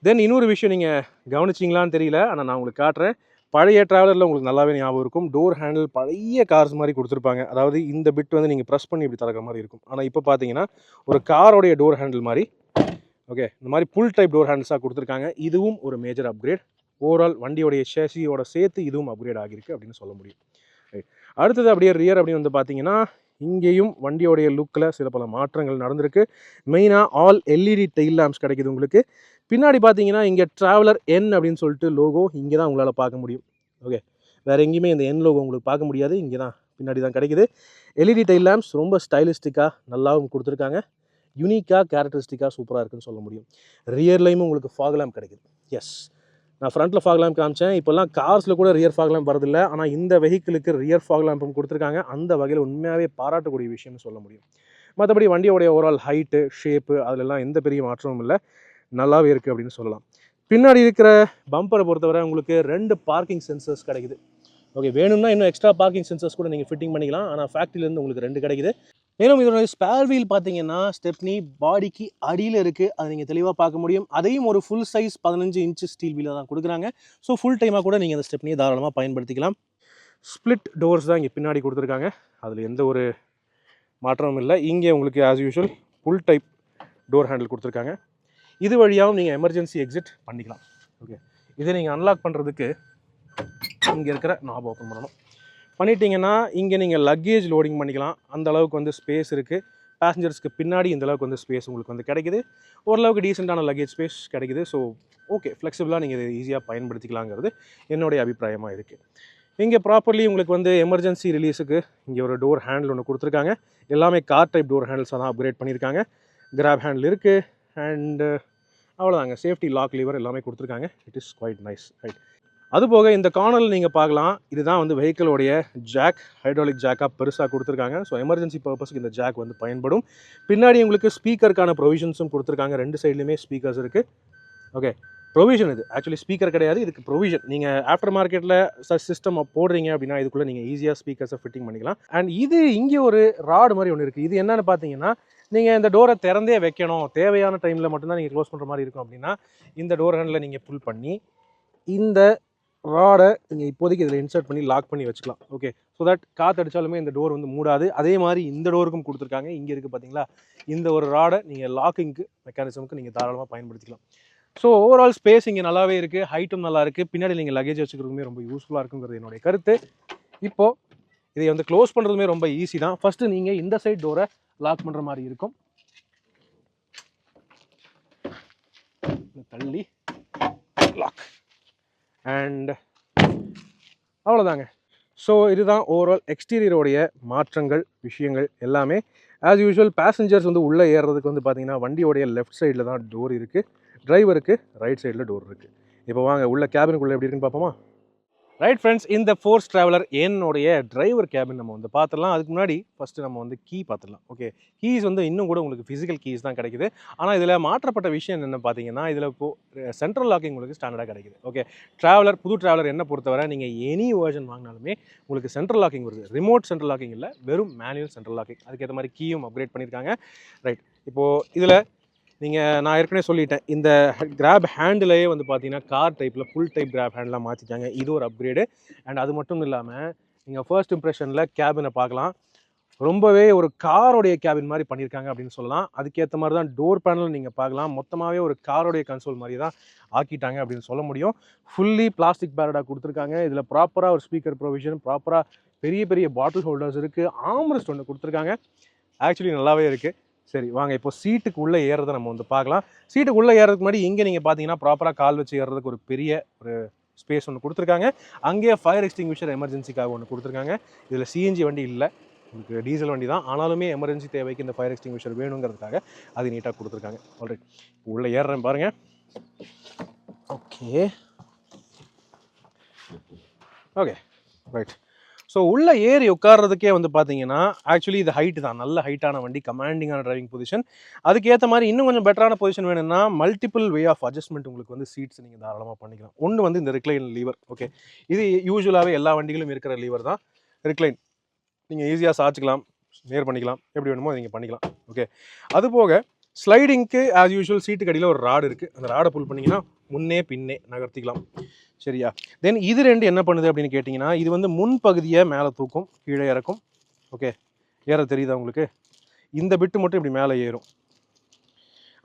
தென் இன்னொரு விஷயம் நீங்கள் கவனிச்சிங்களான்னு தெரியல, ஆனால் நான் உங்களுக்கு காட்டுறேன். பழைய ட்ராவலரில் உங்களுக்கு நல்லாவே ஞாபகம் இருக்கும், டோர் ஹேண்டில் பழைய கார்ஸ் மாதிரி கொடுத்துருப்பாங்க. அதாவது இந்த பிட் வந்து நீங்கள் ப்ரெஸ் பண்ணி இப்படி திறக்கிற மாதிரி இருக்கும். ஆனால் இப்போ பார்த்தீங்கன்னா ஒரு காரோடைய டோர் ஹேண்டில் மாதிரி, ஓகே, இந்த மாதிரி புல் டைப் டோர் ஹேண்டில்ஸாக கொடுத்துருக்காங்க. இதுவும் ஒரு மேஜர் அப்கிரேட். ஓவரால் வண்டியோடைய சேசியோட சேர்த்து இதுவும் அப்கிரேட் ஆகியிருக்கு அப்படின்னு சொல்ல முடியும். அடுத்தது அப்படியே ரியர் அப்படின்னு வந்து பார்த்தீங்கன்னா இங்கேயும் வண்டியோடைய லுக்கில் சில பல மாற்றங்கள் நடந்திருக்கு. மெயினாக ஆல் எல்இடி டெயில் லேம்ப்ஸ் கிடைக்குது உங்களுக்கு. பின்னாடி பார்த்தீங்கன்னா இங்கே ட்ராவலர் என் அப்படின்னு சொல்லிட்டு லோகோ இங்கே தான் உங்களால் பார்க்க முடியும். ஓகே, வேறு எங்கேயுமே இந்த என் லோகோ உங்களுக்கு பார்க்க முடியாது, இங்கே தான் பின்னாடி தான் கிடைக்குது. எல்இடி டெயில் லேம்ப்ஸ் ரொம்ப ஸ்டைலிஸ்டிக்காக நல்லாவும் கொடுத்துருக்காங்க. யூனிக்காக கேரக்டரிஸ்டிக்காக சூப்பராக இருக்குன்னு சொல்ல முடியும். ரியர்லையும் உங்களுக்கு ஃபாக் லேம்ப் கிடைக்குது. எஸ், நான் ஃப்ரண்ட்டில் ஃபாக் லேம்ப் காமிச்சேன். இப்போல்லாம் கார்ஸில் கூட ரியர் ஃபாக் லேம்ப் வரதில்லை. ஆனால் இந்த வெஹிக்கிளுக்கு ரியர் ஃபாக் லேம்பும் கொடுத்துருக்காங்க. அந்த வகையில் உண்மையாகவே பாராட்டக்கூடிய விஷயம்னு சொல்ல முடியும். மற்றபடி வண்டியோடைய ஓவரால் ஹைட்டு, ஷேப்பு அதிலெல்லாம் எந்த பெரிய மாற்றமும் இல்லை, நல்லாவே இருக்குது அப்படின்னு சொல்லலாம். பின்னாடி இருக்கிற பம்பரை பொறுத்தவரை உங்களுக்கு 2 பார்க்கிங் சென்சர்ஸ் கிடைக்குது. ஓகே, வேணும்னா இன்னும் எக்ஸ்ட்ரா பார்க்கிங் சென்சர்ஸ் கூட நீங்கள் ஃபிட்டிங் பண்ணிக்கலாம். ஆனால் ஃபேக்ட்ரியிலேருந்து உங்களுக்கு 2 கிடைக்குது. மேலும் இதோட ஸ்பேர் வீல் பார்த்தீங்கன்னா ஸ்டெப்னி பாடிக்கு அடியில் இருக்குது, அதை நீங்கள் தெளிவாக பார்க்க முடியும். அதையும் ஒரு ஃபுல் சைஸ் 15 இன்ச்சு ஸ்டீல் வீலில் தான் கொடுக்குறாங்க. ஸோ ஃபுல் டைமாக கூட நீங்கள் அந்த ஸ்டெப்னியை தாராளமாக பயன்படுத்திக்கலாம். ஸ்ப்ளிட் டோர்ஸ் தான் இங்கே பின்னாடி கொடுத்துருக்காங்க, அதில் எந்த ஒரு மாற்றமும் இல்லை. இங்கே உங்களுக்கு as usual full type door handle கொடுத்துருக்காங்க. இது வழியாகவும் நீங்கள் எமர்ஜென்சி எக்ஸிட் பண்ணிக்கலாம். ஓகே, இதை நீங்கள் அன்லாக் பண்ணுறதுக்கு இங்கே இருக்கிற நாப் ஓப்பன் பண்ணணும். பண்ணிட்டீங்கன்னா இங்கே நீங்கள் லக்கேஜ் லோடிங் பண்ணிக்கலாம். அந்த அளவுக்கு வந்து ஸ்பேஸ் இருக்குது. பேசஞ்சர்ஸ்க்கு பின்னாடி இந்த அளவுக்கு வந்து ஸ்பேஸ் உங்களுக்கு வந்து கிடைக்குது. ஓரளவுக்கு டீசெண்டான லக்கேஜ் ஸ்பேஸ் கிடைக்குது. ஸோ ஓகே, ஃப்ளெக்சிபிளாக நீங்கள் இதை ஈஸியாக பயன்படுத்திக்கலாங்கிறது என்னுடைய அபிப்பிராயமாக இருக்குது. இங்கே ப்ராப்பர்லி உங்களுக்கு வந்து எமர்ஜென்சி ரிலீஸுக்கு இங்கே ஒரு டோர் ஹேண்டில் ஒன்று கொடுத்துருக்காங்க. எல்லாமே கார் டைப் டோர் ஹேண்டில்ஸாக தான் அப்கிரேட் பண்ணியிருக்காங்க. கிராப் ஹேண்டில் இருக்குது அண்டு அவ்வளோதாங்க. சேஃப்டி லாக் லிவர் எல்லாமே கொடுத்துருக்காங்க. It is quite nice, right. அதுபோக இந்த கார்னரில் நீங்கள் பார்க்கலாம், இதுதான் வந்து வெஹிக்கிளோடைய ஜாக், ஹைட்ராலிக் ஜாக்காக பெருசாக கொடுத்துருக்காங்க. ஸோ எமர்ஜென்சி பர்பஸ்க்கு இந்த ஜாக் வந்து பயன்படும். பின்னாடி உங்களுக்கு ஸ்பீக்கருக்கான ப்ரொவிஷன்ஸும் கொடுத்துருக்காங்க. 2 சைட்லையுமே ஸ்பீக்கர்ஸ் இருக்குது. ஓகே, ப்ரொவிஷன் இது ஆக்சுவலி ஸ்பீக்கர் கிடையாது, இதுக்கு ப்ரொவிஷன். நீங்கள் ஆஃப்டர் மார்க்கெட்டில் சிஸ்டம் போடுறீங்க அப்படின்னா இதுக்குள்ளே நீங்கள் ஈஸியாக ஸ்பீக்கர்ஸை ஃபிட்டிங் பண்ணிக்கலாம். அண்ட் இது இங்கே ஒரு ராடு மாதிரி ஒன்று இருக்குது. இது என்னென்னு பார்த்தீங்கன்னா, நீங்கள் இந்த டோரை திறந்தே வைக்கணும், தேவையான டைமில் மட்டும்தான் நீங்கள் க்ளோஸ் பண்ணுற மாதிரி இருக்கும் அப்படின்னா இந்த டோர் ஹேண்டில் நீங்கள் புல் பண்ணி இந்த ராடை நீங்கள் இப்போதைக்கு இதில் இன்சர்ட் பண்ணி லாக் பண்ணி வச்சுக்கலாம். ஓகே, ஸோ தட் காற்று அடித்தாலுமே இந்த டோர் வந்து மூடாது. அதே மாதிரி இந்த டோருக்கும் கொடுத்துருக்காங்க. இங்கே இருக்குது பார்த்தீங்களா, இந்த ஒரு ராடை நீங்கள் லாக்கிங்க்கு மெக்கானிசமுக்கு நீங்கள் தாராளமாக பயன்படுத்திக்கலாம். ஸோ ஓவரால் ஸ்பேஸ் இங்கே நல்லாவே இருக்குது, ஹைட்டும் நல்லா இருக்குது. பின்னாடி நீங்கள் லக்கேஜ் வச்சுக்கிறதுமே ரொம்ப யூஸ்ஃபுல்லாக இருக்குங்கிறது என்னுடைய கருத்து. இப்போது இதை வந்து க்ளோஸ் பண்ணுறதுமே ரொம்ப ஈஸி தான். ஃபஸ்ட்டு நீங்கள் இந்த சைட் டோரை லாக் பண்ணுற மாதிரி இருக்கும். தள்ளி லாக் அண்ட் அவ்வளோதாங்க. ஸோ இதுதான் ஓவரால் எக்ஸ்டீரியரோடைய மாற்றங்கள், விஷயங்கள் எல்லாமே. ஆஸ் யூஷுவல் பேசஞ்சர்ஸ் வந்து உள்ளே ஏறுறதுக்கு வந்து பார்த்தீங்கன்னா வண்டியோடைய லெஃப்ட் சைடில் தான் டோர் இருக்குது, டிரைவருக்கு ரைட் சைடில் டோர் இருக்குது. இப்போ வாங்க உள்ள கேபினுக்குள்ளே எப்படி இருக்குன்னு பார்ப்போமா? ரைட் ஃப்ரெண்ட்ஸ், இந்த ஃபோர்ஸ் ட்ராவலர் என்னுடைய டிரைவர் கேபின் நம்ம வந்து பார்த்துடலாம். அதுக்கு முன்னாடி ஃபஸ்ட்டு நம்ம வந்து கீ பார்த்துடலாம். ஓகே, கீஸ் வந்து இன்னும் கூட உங்களுக்கு ஃபிசிக்கல் கீஸ் தான் கிடைக்குது. ஆனால் இதில் மாற்றப்பட்ட விஷயம் என்னென்னு பார்த்தீங்கன்னா, இதில் இப்போது சென்ட்ரல் லாக்கிங் உங்களுக்கு ஸ்டாண்டர்டாக கிடைக்குது. ஓகே, ட்ராவலர் புது ட்ராவலர் என்ன பொறுத்தவரை நீங்கள் எனி வேர்ஷன் வாங்கினாலுமே உங்களுக்கு சென்ட்ரல் லாக்கிங் வருது. ரிமோட் சென்ட்ரல் லாக்கிங் இல்லை, வெறும் மேனுவல் சென்ட்ரல் லாக்கிங். அதுக்கேற்ற மாதிரி கீயும் அப்கிரேட் பண்ணியிருக்காங்க. ரைட், இப்போது இதில் நான் ஏற்கனவே சொல்லிட்டேன், இந்த கிராப் ஹேண்டிலேயே வந்து பார்த்தீங்கன்னா கார் டைப்பில் ஃபுல் டைப் கிராப் ஹேண்டெலாம் மாற்றிட்டாங்க. இது ஒரு அப்கிரேடு. அண்ட் அது மட்டும் இல்லாமல் நீங்கள் ஃபர்ஸ்ட் இம்ப்ரெஷனில் கேபினை பார்க்கலாம், ரொம்பவே ஒரு காரோடைய கேபின் மாதிரி பண்ணியிருக்காங்க அப்படின்னு சொல்லலாம். அதுக்கேற்ற மாதிரி தான் டோர் பேனல் நீங்கள் பார்க்கலாம், மொத்தமாகவே ஒரு காரோடைய கன்சோல் மாதிரி தான் ஆக்கிட்டாங்க அப்படின்னு சொல்ல முடியும். ஃபுல்லி பிளாஸ்டிக் பேரடாக கொடுத்துருக்காங்க. இதில் ப்ராப்பராக ஒரு ஸ்பீக்கர் ப்ரொவிஷன், ப்ராப்பராக பெரிய பெரிய பாட்டில் ஹோல்டர்ஸ் இருக்குது, ஆம்ரெஸ்ட் ஒன்று கொடுத்துருக்காங்க. ஆக்சுவலி நல்லாவே இருக்குது. சரி வாங்க இப்போ சீட்டுக்கு உள்ளே ஏறதை நம்ம வந்து பார்க்கலாம். சீட்டுக்கு உள்ளே ஏறதுக்கு முன்னாடி இங்கே நீங்கள் பார்த்தீங்கன்னா ப்ராப்பராக கால் வச்சு ஏறதுக்கு ஒரு பெரிய ஒரு ஸ்பேஸ் ஒன்று கொடுத்துருக்காங்க. அங்கேயே ஃபயர் எக்ஸ்டிங்விஷர் எமர்ஜென்சிக்காக ஒன்று கொடுத்துருக்காங்க. இதில் சிஎன்ஜி வண்டி இல்லை, உங்களுக்கு டீசல் வண்டி தான். ஆனாலுமே எமர்ஜென்சி தேவைக்கு இந்த ஃபயர் எக்ஸ்டிங்விஷர் வேணுங்கிறதுக்காக அது நீட்டாக கொடுத்துருக்காங்க. ஆல்ரைட், இப்போ உள்ளே ஏறுறேன் பாருங்கள். Okay okay right. ஸோ உள்ளே ஏறி உட்கார்றதுக்கே வந்து பார்த்தீங்கன்னா ஆக்சுவலி இது ஹைட்டு தான், நல்ல ஹைட்டான வண்டி, கமாண்டிங்கான டிரைவிங் பொசிஷன். அதுக்கேற்ற மாதிரி இன்னும் கொஞ்சம் பெட்டரான பொசிஷன் வேணும்னா மல்டிபிள் வே ஆஃப் அட்ஜஸ்ட்மெண்ட் உங்களுக்கு வந்து சீட்ஸ் நீங்கள் தாராளமாக பண்ணிக்கலாம். ஒன்று வந்து இந்த ரிக்ளைன் லீவர். ஓகே, இது யூஸ்வலாகவே எல்லா வண்டிகளும் இருக்கிற லீவர் தான் ரிக்ளைன். நீங்கள் ஈஸியாக சாய்ச்சிக்கலாம், நேர் பண்ணிக்கலாம், எப்படி வேணுமோ நீங்கள் பண்ணிக்கலாம். ஓகே, அதுபோக ஸ்லைடிங்க்கு ஆஸ் யூஷுவல் சீட்டுக்கு அடியில் ஒரு ராடு இருக்குது. அந்த ராடை புல் பண்ணிங்கன்னா முன்னே பின்னே நகர்த்திக்கலாம். சரியா? தென் இது ரெண்டு என்ன பண்ணுது அப்படின்னு கேட்டிங்கன்னா, இது வந்து முன்பகுதியை மேலே தூக்கும், கீழே இறக்கும். ஓகே, ஏற தெரியுதா உங்களுக்கு? இந்த பிட்டு மட்டும் இப்படி மேலே ஏறும்.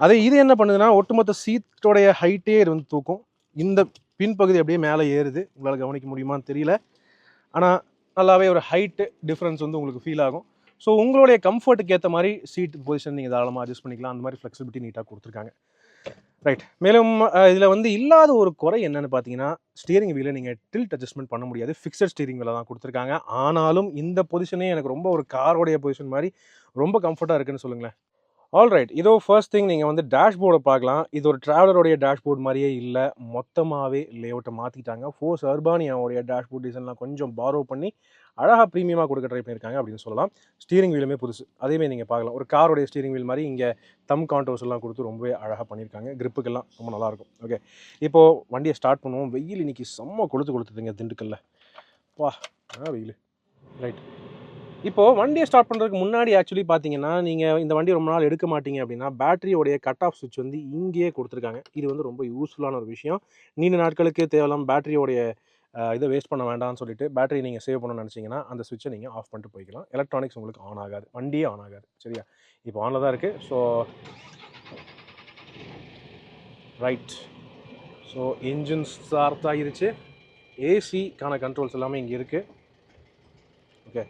அதே இது என்ன பண்ணுதுன்னா ஒட்டுமொத்த சீட்டோடைய ஹைட்டே இது வந்து தூக்கும். இந்த பின்பகுதி அப்படியே மேலே ஏறுது. உங்களால் கவனிக்க முடியுமான்னு தெரியல. ஆனால் நல்லாவே ஒரு ஹைட்டு டிஃப்ரென்ஸ் வந்து உங்களுக்கு ஃபீல் ஆகும். ஸோ உங்களுடைய கம்ஃபர்ட்டுக்கு ஏற்ற மாதிரி சீட் பொசிஷன் நீங்கள் தாராளமாக அட்ஜஸ்ட் பண்ணிக்கலாம். அந்த மாதிரி ஃப்ளெக்சிபிலிட்டி நீட்டாக கொடுத்துருக்காங்க. ரைட். மேலும் இதில் வந்து இல்லாத ஒரு குறை என்னன்னு பார்த்தீங்கன்னா, ஸ்டீரிங் வீலை நீங்கள் டில்ட் அட்ஜஸ்ட்மெண்ட் பண்ண முடியாது. ஃபிக்ஸட் ஸ்டீரிங் வீலை தான் கொடுத்துருக்காங்க. ஆனாலும் இந்த பொசிஷனே எனக்கு ரொம்ப ஒரு காரோடைய பொசிஷன் மாதிரி ரொம்ப கம்ஃபர்ட்டாக இருக்குன்னு சொல்லுங்களேன். ஆல்ரைட். இதோ ஃபர்ஸ்ட் திங் நீங்கள் வந்து டேஷ்போர்டை பார்க்கலாம். இது ஒரு ட்ராவலருடைய டேஷ்போர்ட் மாதிரியே இல்லை. மொத்தமாகவே லேஅவுட்டை மாற்றிட்டாங்க. ஃபோர்ஸ் அர்பானியாவுடைய டேஷ்போர்ட் டிசைன்லாம் கொஞ்சம் பாரோ பண்ணி அழகாக ப்ரீமியமாக கொடுக்க ட்ரை பண்ணியிருக்காங்க அப்படின்னு சொல்லலாம். ஸ்டீரிங் வீலுமே புதுசு. அதேமாதிரி நீங்கள் பார்க்கலாம். ஒரு காரோடைய ஸ்டீரிங் வீல் மாதிரி இங்கே தம் கான்டோர்ஸ் எல்லாம் கொடுத்து ரொம்பவே அழகாக பண்ணியிருக்காங்க. கிரிப்புக்கெல்லாம் ரொம்ப நல்லாயிருக்கும். ஓகே, இப்போது வண்டியை ஸ்டார்ட் பண்ணுவோம். வெயில் இன்னைக்கு செம்ம கொடுத்துதுங்க திண்டுக்கல்ல. வா வெயில். ரைட். இப்போது வண்டியை ஸ்டார்ட் பண்ணுறதுக்கு முன்னாடி ஆக்சுவலி பார்த்தீங்கன்னா, நீங்கள் இந்த வண்டி ரொம்ப நாள் எடுக்க மாட்டீங்க அப்படின்னா, பேட்டரியோடைய கட் ஆஃப் சுவிட்ச் வந்து இங்கேயே கொடுத்துருக்காங்க. இது வந்து ரொம்ப யூஸ்ஃபுல்லான ஒரு விஷயம். நீண்ட நாட்களுக்கு தேவையில்லாமல் பேட்டரியோடைய இதை வேஸ்ட் பண்ண வேண்டாம்னு சொல்லிட்டு பேட்டரி நீங்கள் சேவ் பண்ணணும்னு நினச்சிங்கன்னா அந்த சுவிட்சை நீங்கள் ஆஃப் பண்ணிட்டு போய்க்கலாம். எலக்ட்ரானிக்ஸ் உங்களுக்கு ஆன் ஆகாது, வண்டியே ஆன் ஆகாது. சரியா? இப்போ ஆனில் தான் இருக்குது. So right. So engine start ஆகிருச்சு. ஏசிக்கான கண்ட்ரோல்ஸ் எல்லாமே இங்கே இருக்குது. ஓகே,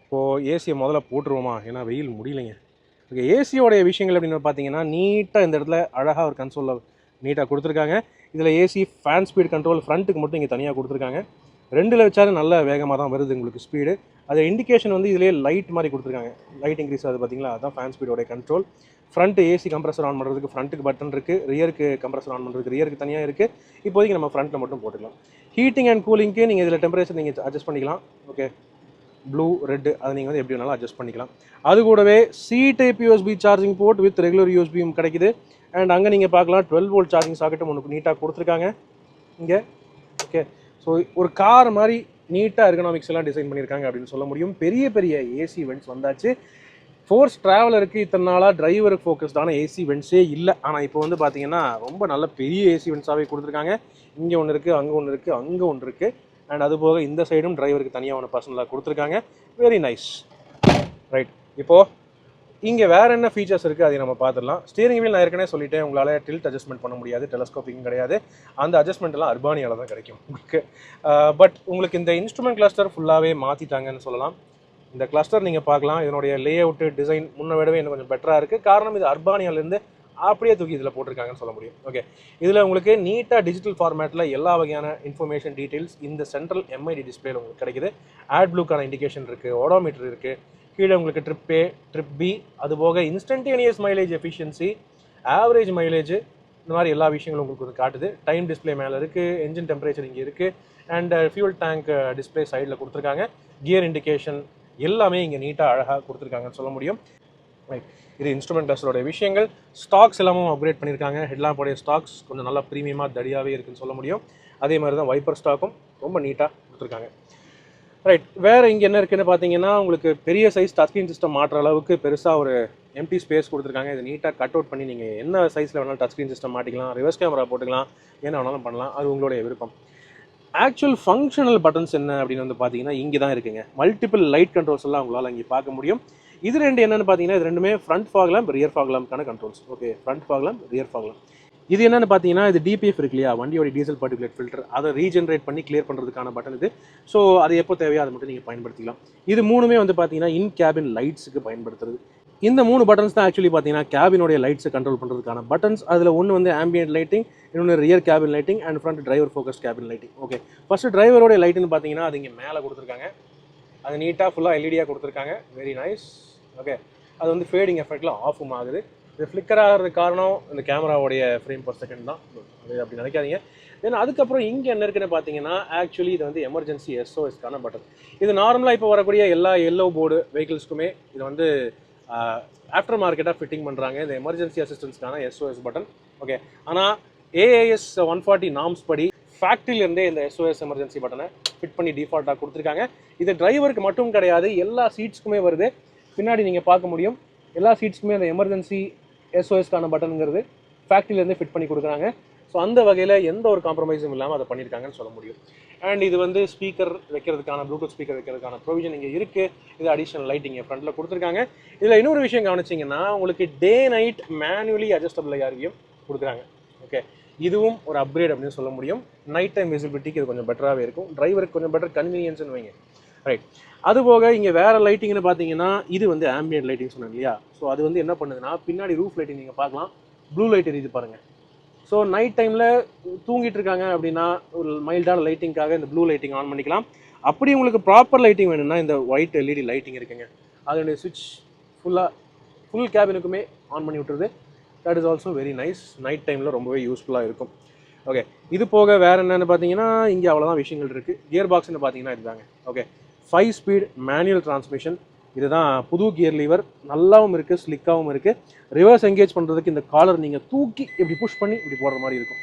இப்போது ஏசியை முதல்ல போட்டுருவோமா, ஏன்னா வெயில் முடியலைங்க. ஓகே, ஏசியோடைய விஷயங்கள் அப்படின்னு பார்த்தீங்கன்னா, நீட்டாக இந்த இடத்துல அழகாக ஒரு கன்சோலில் நீட்டாக கொடுத்துருக்காங்க. இதில் ஏசி ஃபேன் ஸ்பீட் கண்ட்ரோல் ஃப்ரண்ட்டுக்கு மட்டும் இங்கே தனியாக கொடுத்துருக்காங்க. ரெண்டில் வச்சாலும் நல்ல வேகமாக தான் வருது உங்களுக்கு ஸ்பீடு. அது இண்டிகேஷன் வந்து இதிலே லைட் மாதிரி கொடுத்துருக்காங்க. லைட் இன்க்ரீஸ் ஆகுது பார்த்தீங்களா, அதுதான் ஃபேன் ஸ்பீடோடைய control. Front AC compressor on பண்ணுறதுக்கு ஃப்ரண்ட்டுக்கு பட்டன் இருக்குது. ரியருக்கு கம்ப்ரஸர் ஆன் பண்ணுறதுக்கு ரியருக்கு தனியாக இருக்குது. இப்போதைக்கு நம்ம ஃப்ரண்ட்டில் மட்டும் போட்டுக்கலாம். ஹீட்டிங் அண்ட் கூலிங்க்கு நீங்கள் இதில் டெம்பரேச்சர் நீங்கள் அட்ஜஸ்ட் பண்ணிக்கலாம். ஓகே, ப்ளூ ரெட்டு அதை நீங்கள் வந்து எப்படி வேணாலும் அட்ஜஸ்ட் பண்ணிக்கலாம். அது கூடவே C type USB charging port with regular யூஎஸ்பியும் கிடைக்குது. அண்ட் அங்கே நீங்கள் பார்க்கலாம் 12 வோல்ட் சார்ஜிங் சாக்கெட்டும் உங்களுக்கு நீட்டாக கொடுத்துருக்காங்க இங்கே. ஓகே, ஸோ ஒரு கார் மாதிரி நீட்டாக எர்கனாமிக்ஸ் எல்லாம் டிசைன் பண்ணியிருக்காங்க அப்படின்னு சொல்ல முடியும். பெரிய பெரிய ஏசி வெண்ட்ஸ் வந்தாச்சு. ஃபோர்ஸ் ட்ராவலருக்கு இத்தனை நாளாக டிரைவருக்கு ஃபோக்கஸ்டான ஏசி வெண்ட்ஸே இல்லை. ஆனால் இப்போ வந்து பார்த்தீங்கன்னா ரொம்ப நல்ல பெரிய ஏசி வெண்ட்ஸாகவே கொடுத்துருக்காங்க. இங்கே ஒன்று இருக்குது, அங்கே ஒன்று இருக்குது, அங்கே ஒன்று இருக்குது. அண்ட் அது போக இந்த சைடும் டிரைவருக்கு தனியாக ஒன்று பர்சனலாக கொடுத்துருக்காங்க. Very nice. ரைட். இப்போது இங்கே வேறு என்ன ஃபீச்சர்ஸ் இருக்குது அதை நம்ம பார்த்துடலாம். ஸ்டீரிங் வீல் நான் ஏற்கனவே சொல்லிட்டேன், உங்களால் டில்ட் அட்ஜஸ்ட்மெண்ட் பண்ண முடியாது, டெலஸ்கோப்பிங் கிடையாது. அந்த அட்ஜஸ்ட்மெண்ட்லாம் அர்பானியாவில் தான் கிடைக்கும் உங்களுக்கு. பட் உங்களுக்கு இந்த இன்ஸ்ட்ருமெண்ட் கிளஸ்டர் ஃபுல்லாகவே மாற்றிட்டாங்கன்னு சொல்லலாம். இந்த கிளஸ்டர் நீங்கள் பார்க்கலாம், இதனுடைய லே அவுட்டு டிசைன் முன்ன விடவே இன்னும் கொஞ்சம் பெட்டராக இருக்குது. காரணம் இது அர்பானியாவிலேருந்து அப்படியே தூக்கி இதில் போட்டிருக்காங்கன்னு சொல்ல முடியும். ஓகே, இதில் உங்களுக்கு நீட்டாக டிஜிட்டல் ஃபார்மேட்டில் எல்லா வகையான இன்ஃபர்மேஷன் டீட்டெயில்ஸ் இந்த சென்ட்ரல் எம்ஐடி டிஸ்பிளேல உங்களுக்கு கிடைக்குது. ஆட் ப்ளூக்கான இண்டிகேஷன் இருக்குது, ஓடோமீட்டர் இருக்குது. கீழே உங்களுக்கு ட்ரிப் ஏ, ட்ரிப் பி, அதுபோக instantaneous mileage efficiency, average mileage, இந்த மாதிரி எல்லா விஷயங்களும் உங்களுக்கு வந்து காட்டுது. டைம் டிஸ்பிளே மேலே இருக்குது, என்ஜின் டெம்பரேச்சர் இங்கே இருக்குது. அண்ட் ஃபியூல் டேங்க் டிஸ்பிளே சைடில் கொடுத்துருக்காங்க. கியர் இண்டிகேஷன் எல்லாமே இங்கே நீட்டாக அழகாக கொடுத்துருக்காங்கன்னு சொல்ல முடியும். ரைட். இது இன்ஸ்ட்ருமெண்ட் கிளஸ்டரோட விஷயங்கள். ஸ்டாக்ஸ் எல்லாமும் அப்கிரேட் பண்ணியிருக்காங்க. ஹெட்லாம்போடைய ஸ்டாக்ஸ் கொஞ்சம் நல்லா ப்ரீமியமாக தடியாகவே இருக்குன்னு சொல்ல முடியும். அதே மாதிரி தான் வைப்பர் ஸ்டாக்கும் ரொம்ப நீட்டாக கொடுத்துருக்காங்க. ரைட். வேறு இங்கே என்ன இருக்குதுன்னு பார்த்தீங்கன்னா, உங்களுக்கு பெரிய சைஸ் டச் ஸ்க்ரீன் சிஸ்டம் மாற்றுற அளவுக்கு பெருசாக ஒரு எம்டி ஸ்பேஸ் கொடுத்துருக்காங்க. இது நீட்டாக கட் அவுட் பண்ணி நீங்கள் என்ன சைஸில் வேணாலும் டச் ஸ்க்ரீன் சிஸ்டம் மாட்டிக்கலாம், ரிவர்ஸ் கேமரா போட்டுக்கலாம், என்ன வேணாலும் பண்ணலாம். அது உங்களுடைய விருப்பம். ஆக்சுவல் ஃபங்க்ஷனல் பட்டன்ஸ் என்ன அப்படின்னு வந்து பார்த்தீங்கன்னா இங்கே தான் இருக்குங்க. மல்டிபிள் லைட் கண்ட்ரோல்ஸ் எல்லாம் உங்களால் இங்கே பார்க்க முடியும். இது ரெண்டு என்னென்னு பார்த்தீங்கன்னா, இது ரெண்டுமே front fog lamp, rear fog லேம்ப்கான controls. Okay, front fog lamp, rear fog lamp. இது என்னென்னு பார்த்தீங்கன்னா, இது டிபிஎஃப் இருக்கு இல்லையா, வண்டியோட டீசல் பார்ட்டிகுலேட் ஃபில்டர், அதை ரீஜென்ரேட் பண்ணி கிளியர் பண்ணுறதுக்கான பட்டன் இது. ஸோ அது எப்போ தேவையோ அதை மட்டும் நீங்கள் பயன்படுத்திக்கலாம். இது மூணுமே வந்து பார்த்தீங்கன்னா இன் கேபின் லைட்ஸுக்கு பயன்படுத்துறது. இந்த 3 பட்டன்ஸ் தான் ஆக்சுவலி பார்த்தீங்கன்னா கேபினோடைய லைட்ஸை கண்ட்ரோல் பண்ணுறதுக்கான பட்டன்ஸ். அதில் ஒன்று வந்து ஆம்பியன்ட் லைட்டிங், இன்னொன்று rear cabin lighting and front driver focus cabin lighting. Okay, first டிரைவரோடைய லைட்டுன்னு பார்த்தீங்கன்னா அது இங்கே மேலே கொடுத்துருக்காங்க. அது நீட்டாக ஃபுல்லாக எல்இடியாக கொடுத்துருக்காங்க. Very nice. ஓகே, அது வந்து ஃபேடிங் எஃபெக்டில் ஆஃபும் ஆகுது. இது ஃப்ளிக்கர் ஆகிறதுக்கு காரணம் இந்த கேமராவுடைய ஃப்ரேம் பர் செகண்ட் தான். அது அப்படி நினைக்காதீங்க. தென் அதுக்கப்புறம் இங்கே என்ன இருக்குன்னு பார்த்தீங்கன்னா, ஆக்சுவலி இது வந்து எமர்ஜென்சி எஸ்ஓஎஸ்க்கான பட்டன். இது நார்மலாக இப்போ வரக்கூடிய எல்லா எல்லோ போர்டு வெஹிக்கிள்ஸ்க்குமே இது வந்து ஆஃப்டர் மார்க்கெட்டாக ஃபிட்டிங் பண்ணுறாங்க, இந்த எமர்ஜென்சி அசிஸ்டன்ஸ்க்கான எஸ்ஓஎஸ் பட்டன். ஓகே, ஆனால் ஏஏஎஸ் 140 நார்ம்ஸ் படி ஃபேக்ட்ரியிலேருந்தே இந்த எஸ்ஓஎஸ் எமர்ஜென்சி பட்டனை ஃபிட் பண்ணி டிஃபால்ட்டாக கொடுத்துருக்காங்க. இது டிரைவருக்கு மட்டும் கிடையாது, எல்லா சீட்ஸ்க்குமே வருது. பின்னாடி நீங்கள் பார்க்க முடியும், எல்லா சீட்ஸ்க்குமே அந்த எமர்ஜென்சி எஸ்ஓஎஸ்க்கான பட்டனுங்கிறது ஃபேக்ட்ரியிலேருந்து ஃபிட் பண்ணி கொடுக்குறாங்க. ஸோ அந்த வகையில் எந்த ஒரு காம்ப்ரமைஸும் இல்லாமல் அதை பண்ணியிருக்காங்கன்னு சொல்ல முடியும். அண்ட் இது வந்து ஸ்பீக்கர் வைக்கிறதுக்கான, ப்ளூடூத் ஸ்பீக்கர் வைக்கிறதுக்கான ப்ரொவிஷன் இங்கே இருக்குது. இது அடிஷனல் லைட்டிங் ஃப்ரண்ட்டில் கொடுத்துருக்காங்க. இதில் இன்னொரு விஷயம் கவனிச்சிங்கன்னா, உங்களுக்கு டே நைட் மேனுவலி அட்ஜஸ்டபிள் ஐஆர்வியும் கொடுக்குறாங்க. ஓகே, இதுவும் ஒரு அப்கிரேட் அப்படின்னு சொல்ல முடியும். நைட் டைம் விசிபிலிட்டிக்கு இது கொஞ்சம் பெட்டராகவே இருக்கும். டிரைவருக்கு கொஞ்சம் பெட்டர் கன்வீனியன்ஸ்னு வைங்க. ரைட். அது போக இங்கே வேறு லைட்டிங்னு பார்த்தீங்கன்னா இது வந்து ஆம்பியன்ட் லைட்டிங் சொன்னேன் இல்லையா? ஸோ அது வந்து என்ன பண்ணுதுன்னா பின்னாடி ரூஃப் லைட்டிங் நீங்கள் பார்க்கலாம், ப்ளூ லைட் எரியுது பாருங்கள். ஸோ நைட் டைமில் தூங்கிட்டு இருக்காங்க அப்படின்னா ஒரு மைல்டான லைட்டிங்காக இந்த ப்ளூ லைட்டிங் ஆன் பண்ணிக்கலாம். அப்படி உங்களுக்கு ப்ராப்பர் லைட்டிங் வேணும்னா இந்த ஒயிட் எல்இடி லைட்டிங் இருக்குங்க, அதனுடைய சுவிட்ச் ஃபுல் கேபினுக்குமே ஆன் பண்ணி விட்டுருது. That is also very nice. Night டைமில் ரொம்பவே யூஸ்ஃபுல்லாக இருக்கும். ஓகே, இது போக வேறு என்னென்னு பார்த்தீங்கன்னா இங்கே அவ்வளோதான் விஷயங்கள் இருக்குது. கியர் பாக்ஸ்ன்னு பார்த்தீங்கன்னா இதுதாங்க. Okay, 5 speed manual transmission. இதுதான் புது கியர் லீவர், நல்லாவும் இருக்குது, ஸ்லிக்காகவும் இருக்குது. ரிவர்ஸ் என்கேஜ் பண்ணுறதுக்கு இந்த காலர் நீங்கள் தூக்கி இப்படி புஷ் பண்ணி இப்படி போடுற மாதிரி இருக்கும்.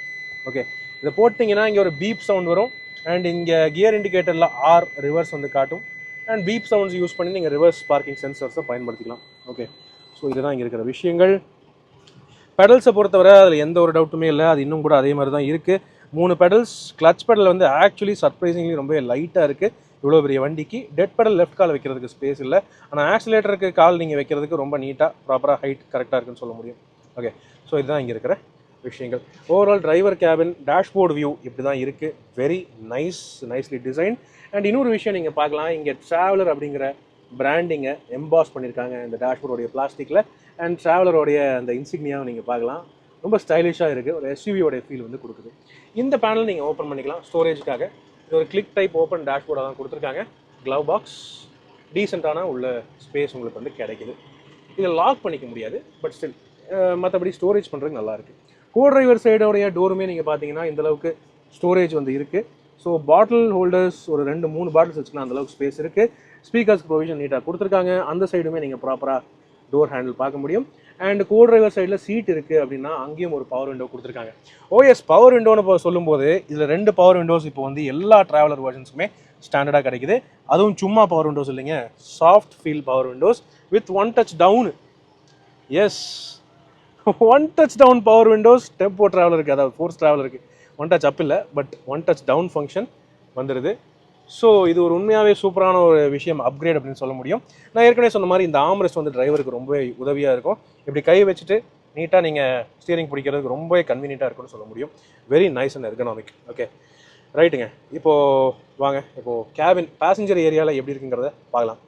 ஓகே, இதை போட்டிங்கன்னா இங்கே ஒரு பீப் சவுண்ட் வரும். அண்ட் இங்கே கியர் இண்டிகேட்டரில் ஆர் ரிவர்ஸ் வந்து காட்டும். அண்ட் பீப் சவுண்ட்ஸ் யூஸ் பண்ணி நீங்கள் ரிவர்ஸ் பார்க்கிங் சென்சர்ஸை பயன்படுத்திக்கலாம். ஓகே, ஸோ இதுதான் இங்கே இருக்கிற விஷயங்கள். பெடல்ஸை பொறுத்தவரை அதில் எந்த ஒரு டவுட்டுமே இல்லை, அது இன்னும் கூட அதே மாதிரி தான் இருக்குது. 3 பெடல்ஸ். கிளச் பெடல் வந்து ஆக்சுவலி சர்ப்ரைசிங்லி ரொம்ப லைட்டாக இருக்குது. இவ்வளோ பெரிய வண்டிக்கு டெட் பெடல் லெஃப்ட் கால் வைக்கிறதுக்கு ஸ்பேஸ் இல்லை. ஆனால் ஆக்சிலேட்டருக்கு கால் நீங்கள் வைக்கிறதுக்கு ரொம்ப நீட்டாக ப்ராப்பராக ஹைட் கரெக்டாக இருக்குன்னு சொல்ல முடியும். ஓகே, ஸோ இதுதான் இங்கே இருக்கிற விஷயங்கள். Overall driver cabin dashboard view இப்படி தான் இருக்குது. Very nicely design. அண்ட் இன்னொரு விஷயம் நீங்கள் பார்க்கலாம், இங்கே ட்ராவலர் அப்படிங்கிற பிராண்டிங்கை எம்பாஸ் பண்ணியிருக்காங்க இந்த டேஷ்போர்டோடைய பிளாஸ்டிக்கில். அண்ட் ட்ராவலரோடைய அந்த இன்சிக்னியாவை நீங்கள் பார்க்கலாம், ரொம்ப ஸ்டைலிஷாக இருக்குது. ஒரு எஸ்யூவியோடைய ஃபீல் வந்து கொடுக்குது. இந்த பேனல் நீங்கள் ஓப்பன் பண்ணிக்கலாம் ஸ்டோரேஜுக்காக. இது ஒரு கிளிக் டைப் ஓப்பன் டேஷ்போர்டாக தான் கொடுத்துருக்காங்க. க்ளவ் பாக்ஸ், டீசெண்டான உள்ள ஸ்பேஸ் உங்களுக்கு வந்து கிடைக்குது. இதை லாக் பண்ணிக்க முடியாது, பட் ஸ்டில் மற்றபடி ஸ்டோரேஜ் பண்ணுறதுக்கு நல்லாயிருக்கு. கோ டிரைவர் சைடோடைய டோருமே நீங்கள் பார்த்தீங்கன்னா இந்தளவுக்கு ஸ்டோரேஜ் வந்து இருக்குது. ஸோ பாட்டில் ஹோல்டர்ஸ் ஒரு 2-3 பாட்டில்ஸ் வச்சுக்கலாம், அந்தளவுக்கு ஸ்பேஸ் இருக்குது. ஸ்பீக்கர்ஸ்க்கு ப்ரொவிஷன் நீட்டாக கொடுத்துருக்காங்க. அந்த சைடுமே நீங்கள் ப்ராப்பராக டோர் ஹேண்டில் பார்க்க முடியும். அண்ட் கோ டிரைவர் சைடில் சீட் இருக்குது அப்படின்னா அங்கேயும் ஒரு பவர் விண்டோ கொடுத்துருக்காங்க. ஓஎஸ் பவர் விண்டோன்னு இப்போ சொல்லும்போது இதில் 2 பவர் விண்டோஸ் இப்போ வந்து எல்லா ட்ராவலர் வெர்ஷன்ஸுமே ஸ்டாண்டர்டாக கிடைக்குது. அதுவும் சும்மா பவர் விண்டோஸ் இல்லைங்க, soft feel power windows with 1 touch down. Yes, 1 touch down power windows tempo ட்ராவலருக்கு, அதாவது ஃபோர்ஸ் ட்ராவலருக்கு 1 டச் அப் இல்லை, பட் 1 டச் டவுன் ஃபங்க்ஷன் வந்துடுது. ஸோ இது ஒரு உண்மையாகவே சூப்பரான ஒரு விஷயம், அப்கிரேட் அப்படின்னு சொல்ல முடியும். நான் ஏற்கனவே சொன்ன மாதிரி இந்த ஆம்ரெஸ்ட் வந்து டிரைவருக்கு ரொம்பவே உதவியாக இருக்கும். இப்படி கை வச்சுட்டு நீட்டாக நீங்கள் ஸ்டீரிங் பிடிக்கிறதுக்கு ரொம்பவே கன்வீனியண்ட்டாக இருக்கும்னு சொல்ல முடியும். Very nice and ergonomic. Okay, ரைட்டுங்க. இப்போது வாங்க, இப்போது கேபின் பேசஞ்சர் ஏரியாவில் எப்படி இருக்குங்கிறத பார்க்கலாம்.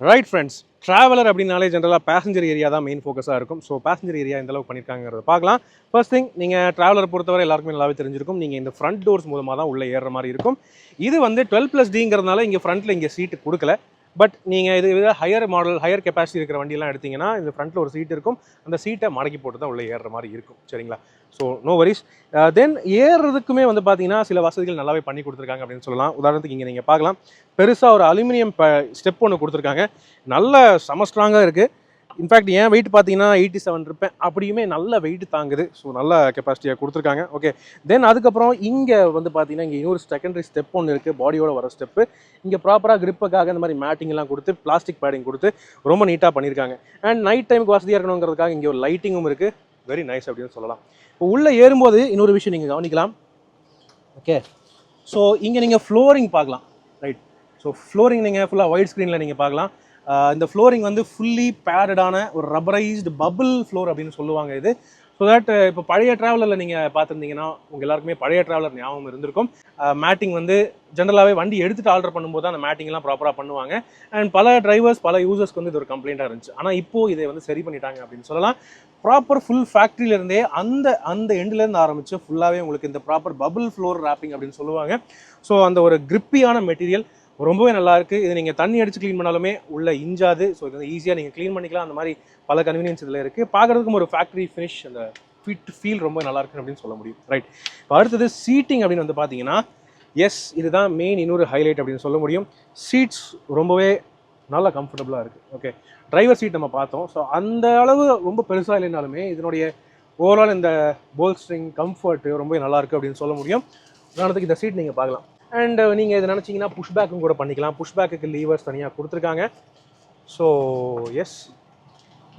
ரைட் ஃப்ரெண்ட்ஸ், ட்ராவலர் அப்படின்னாலே ஜென்ரலாக பேசஞ்சர் ஏரியா தான் மெயின் ஃபோக்கஸாக இருக்கும். ஸோ பேசஞ்சர் ஏரியா எந்த அளவுக்கு பண்ணியிருக்காங்கிறத பார்க்கலாம். ஃபர்ஸ்ட் திங், நீங்கள் ட்ராவலரை பொறுத்தவரை எல்லாருக்குமே நல்லாவே தெரிஞ்சிருக்கும், நீங்கள் இந்த ஃப்ரண்ட் டோர்ஸ் மூலமாக தான் உள்ளே ஏறுற மாதிரி இருக்கும். இது வந்து 12+Dங்கிறதுனால இங்கே ஃப்ரண்ட்டில் இங்கே சீட்டு கொடுக்கல. பட் நீங்கள் இது ஹையர் மாடல், ஹையர் கெப்பாசிட்டி இருக்கிற வண்டியெல்லாம் எடுத்திங்கன்னா இந்த ஃப்ரண்ட்டில் ஒரு சீட் இருக்கும். அந்த சீட்டை மடக்கி போட்டு தான் உள்ளே ஏறுற மாதிரி இருக்கும். சரிங்களா? So no worries. தென் ஏறுறதுக்குமே வந்து பார்த்தீங்கன்னா சில வசதிகள் நல்லாவே பண்ணி கொடுத்துருக்காங்க அப்படின்னு சொல்லலாம். உதாரணத்துக்கு இங்கே நீங்கள் பார்க்கலாம், பெருசாக ஒரு அலுமினியம் ஸ்டெப் ஒன்று கொடுத்துருக்காங்க. நல்ல செம ஸ்ட்ராங்காக இருக்குது. இன்ஃபேக்ட் என் வெயிட் பார்த்தீங்கன்னா 87 இருப்பேன், அப்படியுமே நல்ல வெயிட் தாங்குது. ஸோ நல்ல கெப்பாசிட்டியாக கொடுத்துருக்காங்க. ஓகே, தென் அதுக்கப்புறம் இங்கே வந்து பார்த்தீங்கன்னா இங்கே இன்னொரு செகண்டரி ஸ்டெப் ஒன்று இருக்குது, பாடியோட வர ஸ்டெப்பு. இங்கே ப்ராப்பராக கிரிப்புக்காக இந்த மாதிரி மேட்டிங்லாம் கொடுத்து பிளாஸ்டிக் பேடிங் கொடுத்து ரொம்ப நீட்டாக பண்ணியிருக்காங்க. அண்ட் நைட் டைமுக்கு வசதியாக இருக்கணுங்கிறதுக்காக இங்கே ஒரு லைட்டிங்கும் இருக்குது. வெரி நைஸ் அப்படின்னு சொல்லலாம். இப்போ உள்ளே ஏறும்போது இன்னொரு விஷயம் நீங்கள் கவனிக்கலாம். ஓகே, ஸோ இங்கே நீங்கள் ஃப்ளோரிங் பார்க்கலாம். ரைட், ஸோ ஃப்ளோரிங் நீங்கள் ஃபுல்லாக ஒயிட் ஸ்க்ரீனில் நீங்கள் பார்க்கலாம். இந்த ஃப்ளோரிங் வந்து ஃபுல்லி பேடடான ஒரு ரப்பரைஸ்டு பபிள் ஃப்ளோர் அப்படின்னு சொல்லுவாங்க இது. ஸோ தட் இப்போ பழைய ட்ராவலரில் நீங்கள் பார்த்துருந்தீங்கன்னா உங்கள் எல்லாருக்குமே பழைய ட்ராவலர் ஞாபகம் இருந்திருக்கும். மேட்டிங் வந்து ஜென்ரலாகவே வண்டி எடுத்துகிட்டு ஆர்டர் பண்ணும்போது தான் அந்த மேட்டிங்லாம் ப்ராப்பராக பண்ணுவாங்க. அண்ட் பல டிரைவர்ஸ், பல யூசர்ஸ்க்கு வந்து இது ஒரு கம்ப்ளைண்ட்டாக இருந்துச்சு. ஆனால் இப்போது இதை வந்து சரி பண்ணிட்டாங்க அப்படின்னு சொல்லலாம். ப்ராப்பர் ஃபுல் ஃபேக்ட்ரியிலேருந்தே அந்த எண்ட்லேருந்து ஆரம்பித்து ஃபுல்லாகவே உங்களுக்கு இந்த ப்ராப்பர் பபிள் ஃப்ளோர் ரேப்பிங் அப்படின்னு சொல்லுவாங்க. ஸோ அந்த ஒரு கிரிப்பியான மெட்டீரியல் ரொம்பவே நல்லாயிருக்கு. இது நீங்கள் தண்ணி அடித்து க்ளீன் பண்ணாலுமே உள்ள இஞ்சாது. ஸோ இது வந்து ஈஸியாக நீங்கள் க்ளீன் பண்ணிக்கலாம். அந்த மாதிரி பல கன்வீனியன்ஸ் இதில் இருக்குது. பார்க்குறதுக்கும் ஒரு ஃபேக்ட்ரி ஃபினிஷ், அந்த ஃபீல் ரொம்ப நல்லாயிருக்கு அப்படின்னு சொல்ல முடியும். ரைட், இப்போ அடுத்தது சீட்டிங் அப்படின்னு வந்து பார்த்தீங்கன்னா, எஸ் இதுதான் மெயின் இன்னொரு ஹைலைட் அப்படின்னு சொல்ல முடியும். சீட்ஸ் ரொம்பவே நல்லா கம்ஃபர்டபுளாக இருக்குது. ஓகே, டிரைவர் சீட் நம்ம பார்த்தோம். ஸோ அந்த அளவு ரொம்ப பெருசாக இல்லைனாலுமே இதனுடைய ஓவரால் இந்த போல்ஸ்ட்ரிங் கம்ஃபர்ட்டு ரொம்பவே நல்லாயிருக்கு அப்படின்னு சொல்ல முடியும். உதாரணத்துக்கு இந்த சீட் நீங்கள் பார்க்கலாம். அண்ட் நீங்கள் இதை நினச்சிங்கன்னா புஷ்பேக்கும் கூட பண்ணிக்கலாம். புஷ்பேக்கு லீவர்ஸ் தனியாக கொடுத்துருக்காங்க. ஸோ எஸ்,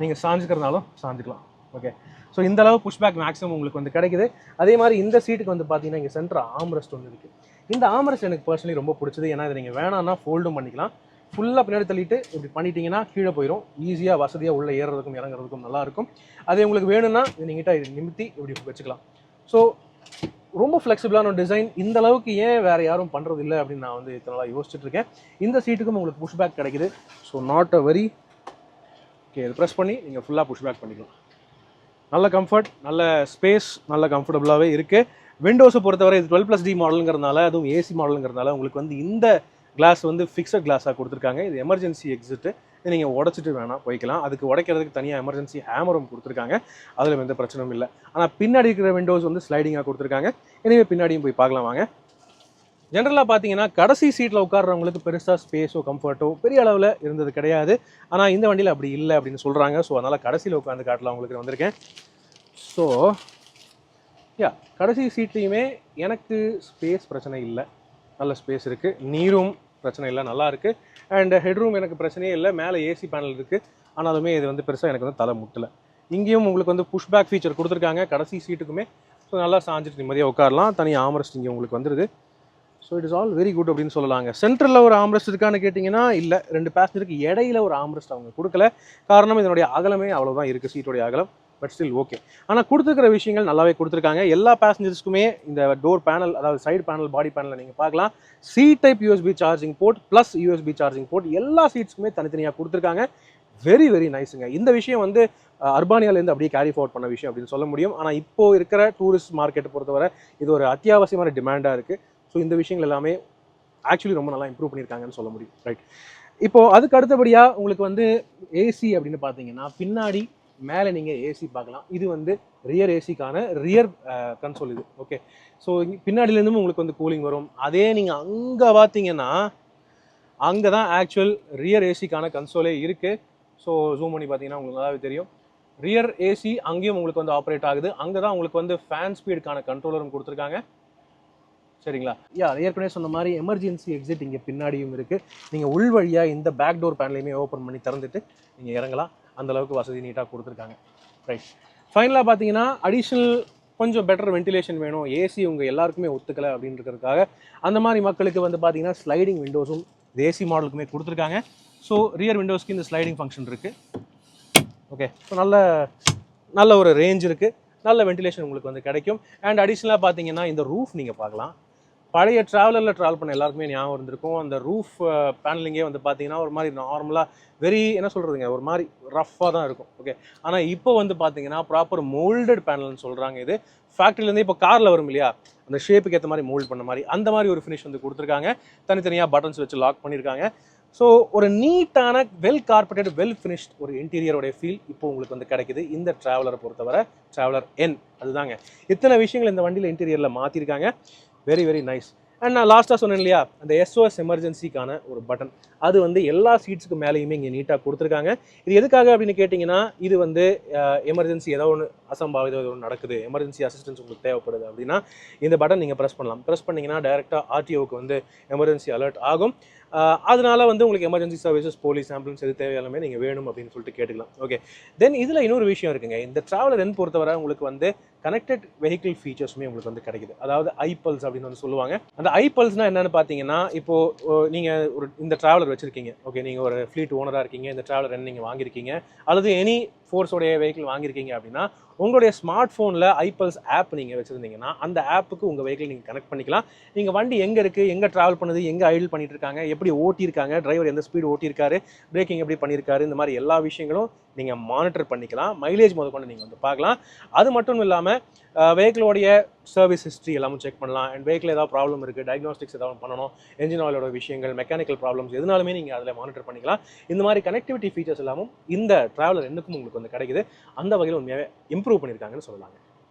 நீங்கள் சாஞ்சுக்கிறதுனாலும் சாஞ்சுக்கலாம். ஓகே, ஸோ இந்த அளவு புஷ்பேக் மேக்ஸிமம் உங்களுக்கு வந்து கிடைக்குது. அதே மாதிரி இந்த சீட்டுக்கு வந்து பார்த்தீங்கன்னா இங்கே சென்டர் ஆம்ரெஸ்ட் ஒன்று இருக்குது. இந்த ஆம்ரெஸ்ட் எனக்கு பர்சனலி ரொம்ப பிடிச்சது. ஏன்னா இதை நீங்கள் வேணான்னா ஃபோல்டும் பண்ணிக்கலாம். ஃபுல்லாக பின்னாடி தள்ளிட்டு இப்படி பண்ணிட்டீங்கன்னா கீழே போயிடும். ஈஸியாக வசதியாக உள்ளே ஏறுறதுக்கும் இறங்குறதுக்கும் நல்லாயிருக்கும். அதே உங்களுக்கு வேணும்னா இது நீங்கிட்ட நிமித்தி இப்படி வச்சுக்கலாம். ஸோ ரொம்ப ஃப்ளெக்சிபிளான டிசைன். இந்த அளவுக்கு ஏன் வேறு யாரும் பண்ணுறது இல்லை அப்படின்னு நான் வந்து இத்தனை நாளாக யோசிச்சுட்டு இருக்கேன். இந்த சீட்டுக்கும் உங்களுக்கு புஷ் பேக் கிடைக்குது. So not a very okay, இது ப்ரெஸ் பண்ணி நீங்கள் ஃபுல்லாக புஷ் பேக் பண்ணிக்கலாம். நல்ல கம்ஃபர்ட், நல்ல ஸ்பேஸ், நல்ல கம்ஃபர்டபுளாகவே இருக்குது. விண்டோஸை பொறுத்தவரை இது 12+D மாடலுங்கிறதுனால, அதுவும் ஏசி மாடலுங்கிறதுனால உங்களுக்கு வந்து இந்த கிளாஸ் வந்து ஃபிக்ஸட் கிளாஸாக கொடுத்துருக்காங்க. இது எமர்ஜென்சி எக்ஸிட்டு, இது நீங்கள் உடச்சிட்டு வேணால் போய்க்கலாம். அதுக்கு உடைக்கிறதுக்கு தனியாக எமர்ஜென்சி ஹேமரும் கொடுத்துருக்காங்க. அதில் எந்த பிரச்சனையும் இல்லை. ஆனால் பின்னாடி இருக்கிற விண்டோஸ் வந்து ஸ்லைடிங்காக கொடுத்துருக்காங்க. எனவே பின்னாடியும் போய் பார்க்கலாம் வாங்க. ஜென்ரலாக பார்த்தீங்கன்னா கடைசி சீட்டில் உட்கார்றவங்களுக்கு பெருசாக ஸ்பேஸோ கம்ஃபர்ட்டோ பெரிய அளவில் இருந்தது கிடையாது. ஆனால் இந்த வண்டியில் அப்படி இல்லை அப்படின்னு சொல்கிறாங்க. ஸோ அதனால் கடைசியில் உட்காந்து காட்டலாம் உங்களுக்கு வந்திருக்கேன். ஸோ கடைசி சீட்லேயுமே எனக்கு ஸ்பேஸ் பிரச்சனை இல்லை, நல்ல ஸ்பேஸ் இருக்குது. நீரும் பிரச்சனை இல்லை, நல்லா இருக்குது. அண்ட் ஹெட்ரூம் எனக்கு பிரச்சனையே இல்லை. மேலே ஏசி பேனல் இருக்குது. ஆனாலுமே இது வந்து பெருசாக எனக்கு வந்து தலை முட்டலை. இங்கேயும் உங்களுக்கு வந்து புஷ் பேக் ஃபீச்சர் கொடுத்துருக்காங்க கடைசி சீட்டுக்குமே. ஸோ நல்லா சாஞ்சிட்டு நிம்மதியாக உட்காரலாம். தனி ஆம்ரெஸ்ட் இங்கே உங்களுக்கு வந்துடுது. So it is all very good அப்படின்னு சொல்லலாங்க. சென்டரில் ஒரு ஆம்ரெஸ்ட் இருக்கான்னு கேட்டிங்கன்னா இல்லை, 2 பேசஞ்சருக்கு இடையில ஒரு ஆம்ரெஸ்ட் அவங்க கொடுக்கல. காரணம் இதனுடைய அகலமே அவ்வளோதான் இருக்குது, சீட்டோடைய அகலம். But still okay. ஆனால் கொடுத்துருக்கிற விஷயங்கள் நல்லாவே கொடுத்துருக்காங்க. எல்லா பேசஞ்சர்ஸ்க்குமே இந்த டோர் பேனல், அதாவது சைடு பேனல், பாடி பேனலில் நீங்கள் பார்க்கலாம் C type USB charging port plus USB charging port எல்லா சீட்ஸுக்குமே தனித்தனியாக கொடுத்துருக்காங்க. வெரி வெரி நைஸுங்க. இந்த விஷயம் வந்து அர்பானியாலேருந்து அப்படியே கேரி ஃபார்வர்ட் பண்ண விஷயம் அப்படின்னு சொல்ல முடியும். ஆனால் இப்போது இருக்கிற டூரிஸ்ட் மார்க்கெட்டை பொறுத்தவரை இது ஒரு அத்தியாவசியமான டிமாண்டாக இருக்குது. ஸோ இந்த விஷயங்கள் எல்லாமே ஆக்சுவலி ரொம்ப நல்லா இம்ப்ரூவ் பண்ணியிருக்காங்கன்னு சொல்ல முடியும். ரைட், இப்போது அதுக்கு அடுத்தபடியாக உங்களுக்கு வந்து ஏசி அப்படின்னு பார்த்தீங்கன்னா பின்னாடி மேலே நீங்கள் ஏசி பார்க்கலாம். இது வந்து ரியர் ஏசிக்கான ரியர் கன்சோல் இது. ஓகே, ஸோ பின்னாடியிலேருந்தும் உங்களுக்கு வந்து கூலிங் வரும். அதே நீங்கள் அங்கே பார்த்தீங்கன்னா அங்கே தான் ஆக்சுவல் ரியர் ஏசிக்கான கன்சோலே இருக்குது. ஸோ ஜூம் பண்ணி பார்த்தீங்கன்னா உங்களுக்கு நல்லாவே தெரியும். ரியர் ஏசி அங்கேயும் உங்களுக்கு வந்து ஆப்ரேட் ஆகுது. அங்கே தான் உங்களுக்கு வந்து ஃபேன் ஸ்பீடுக்கான கண்ட்ரோலரும் கொடுத்துருக்காங்க. சரிங்களா? ஏற்கனவே சொன்ன மாதிரி எமர்ஜென்சி எக்ஸிட் இங்கே பின்னாடியும் இருக்குது. நீங்கள் உள் வழியாக இந்த பேக் டோர் பேனலையுமே ஓப்பன் பண்ணி திறந்துட்டு நீங்கள் இறங்கலாம். அந்தளவுக்கு வசதி நீட்டாக கொடுத்துருக்காங்க. ரைட், ஃபைனலாக பார்த்தீங்கன்னா அடிஷ்னல் கொஞ்சம் பெட்டர் வென்டிலேஷன் வேணும், ஏசி உங்கள் எல்லாருக்குமே ஒத்துக்கலை அப்படின்றதுக்காக அந்த மாதிரி மக்களுக்கு வந்து பார்த்தீங்கன்னா ஸ்லைடிங் விண்டோஸும் இது ஏசி மாடலுக்குமே கொடுத்துருக்காங்க. ஸோ ரியர் விண்டோஸ்க்கு இந்த ஸ்லைடிங் ஃபங்க்ஷன் இருக்குது. ஓகே, ஸோ நல்ல ஒரு ரேஞ்ச் இருக்குது, நல்ல வென்டிலேஷன் உங்களுக்கு வந்து கிடைக்கும். அண்ட் அடிஷ்னலாக பார்த்தீங்கன்னா இந்த ரூஃப் நீங்கள் பார்க்கலாம். பழைய ட்ராவலரில் ட்ராவல் பண்ண எல்லாருக்குமே ஞாபகம் இருந்திருக்கும். அந்த ரூஃப் பேனலிங்கே வந்து பார்த்தீங்கன்னா ஒரு மாதிரி நார்மலாக என்ன சொல்கிறதுங்க, ஒரு மாதிரி ரஃப்பாக தான் இருக்கும். ஓகே, ஆனால் இப்போ வந்து பார்த்தீங்கன்னா ப்ராப்பர் மோல்டட் பேனல்னு சொல்கிறாங்க. இது ஃபேக்ட்ரிலேருந்து இப்போ காரில் வரும் இல்லையா, அந்த ஷேப்புக்கு ஏற்ற மாதிரி மோல்ட் பண்ண மாதிரி அந்த மாதிரி ஒரு ஃபினிஷ் வந்து கொடுத்துருக்காங்க. தனித்தனியாக பட்டன்ஸ் வச்சு லாக் பண்ணியிருக்காங்க. ஸோ ஒரு நீட்டான வெல் கார்பெட்டட் வெல் ஃபினிஷ்ட் ஒரு இன்டீரியரோடைய ஃபீல் இப்போ உங்களுக்கு வந்து கிடைக்குது இந்த ட்ராவலரை பொறுத்தவரை. ட்ராவலர் N அதுதாங்க. இத்தனை விஷயங்கள் இந்த வண்டியில் இன்டீரியரில் மாற்றிருக்காங்க. Very very nice. அண்ட் நான் லாஸ்ட்டாக சொன்னேன் இல்லையா, அந்த SOS எமர்ஜென்சிக்கான ஒரு பட்டன், அது வந்து எல்லா சீட்ஸுக்கு மேலேயுமே இங்கே நீட்டாக கொடுத்துருக்காங்க. இது எதுக்காக அப்படின்னு கேட்டிங்கன்னா, இது வந்து எமர்ஜென்சி ஏதோ ஒன்று அசம்பாவிதம் ஏதோ ஒன்று நடக்குது, எமர்ஜென்சி அசிஸ்டன்ஸ் உங்களுக்கு தேவைப்படுது அப்படின்னா இந்த பட்டன் நீங்கள் ப்ரெஸ் பண்ணலாம். ப்ரெஸ் பண்ணிங்கன்னா டைரெக்டாக RTOக்கு வந்து எமர்ஜென்சி அலர்ட் ஆகும். அதனால வந்து உங்களுக்கு எமர்ஜென்சி சர்வீசஸ், போலீஸ், ஆம்புலன்ஸ் எது தேவையாலுமே நீங்கள் வேணும் அப்படின்னு சொல்லிட்டு கேட்டுக்கலாம். ஓகே, தென் இதில் இன்னொரு விஷயம் இருக்குங்க. இந்த ட்ராவலர் N பொறுத்தவரை உங்களுக்கு வந்து கனெக்டட் வெஹிக்கிள் ஃபீச்சர்ஸுமே உங்களுக்கு வந்து கிடைக்குது. அதாவது iPulse அப்படின்னு வந்து சொல்லுவாங்க. அந்த iPulseனா என்னன்னு பார்த்தீங்கன்னா, இப்போது நீங்கள் இந்த ட்ராவலர் வச்சுருக்கீங்க. ஓகே, நீங்கள் ஒரு ஃப்ளீட் ஓனராக இருக்கீங்க, இந்த ட்ராவலர் N நீங்கள் வாங்கியிருக்கீங்க, அல்லது எனி ஃபோர்ஸோடைய வெஹிக்கிள் வாங்கியிருக்கீங்க அப்படின்னா உங்களுடைய ஸ்மார்ட் ஃபோனில் iPulse ஆப் நீங்கள் வச்சுருந்தீங்கன்னா அந்த ஆப்புக்கு உங்கள் வெஹிக்கிள் நீங்கள் கனெக்ட் பண்ணிக்கலாம். நீங்கள் வண்டி எங்கே இருக்குது, எங்கே ட்ராவல் பண்ணுது, எங்கே ஐடில் பண்ணிட்டு இருக்காங்க, எப்படி ஓட்டியிருக்காங்க, டிரைவர் எந்த ஸ்பீடு ஓட்டியிருக்காரு, பிரேக்கிங் எப்படி பண்ணியிருக்காரு, இந்த மாதிரி எல்லா விஷயங்களும் நீங்கள் மானிட்டர் பண்ணிக்கலாம். மைலேஜ் முதற்கொண்டு நீங்கள் வந்து பார்க்கலாம். அது மட்டும் இல்லாமல் வெஹிக்கிளோடைய சர்வீஸ் ஹிஸ்ட்ரி எல்லாமே செக் பண்ணலாம். அண்ட் வெஹிக்கிள் ஏதாவது ப்ராப்ளம் இருக்குது, டயக்னோஸ்டிக்ஸ் ஏதாவது பண்ணணும், என்ஜின் ஆயிலோட விஷயங்கள், மெக்கானிக்கல் ப்ராப்ளம்ஸ் எதுனாலுமே நீங்கள் அதில் மானிட்டர் பண்ணிக்கலாம். இந்த மாதிரி கனெக்டிவிட்டி ஃபீச்சர்ஸ் எல்லாமும் இந்த ட்ராவலர் Nக்கும் உங்களுக்கு வந்து கிடைக்குது. அந்த வகையில் உண்மையாகவே இம்ப்ரூவ் பண்ணியிருக்காங்கன்னு சொல்லலாங்க.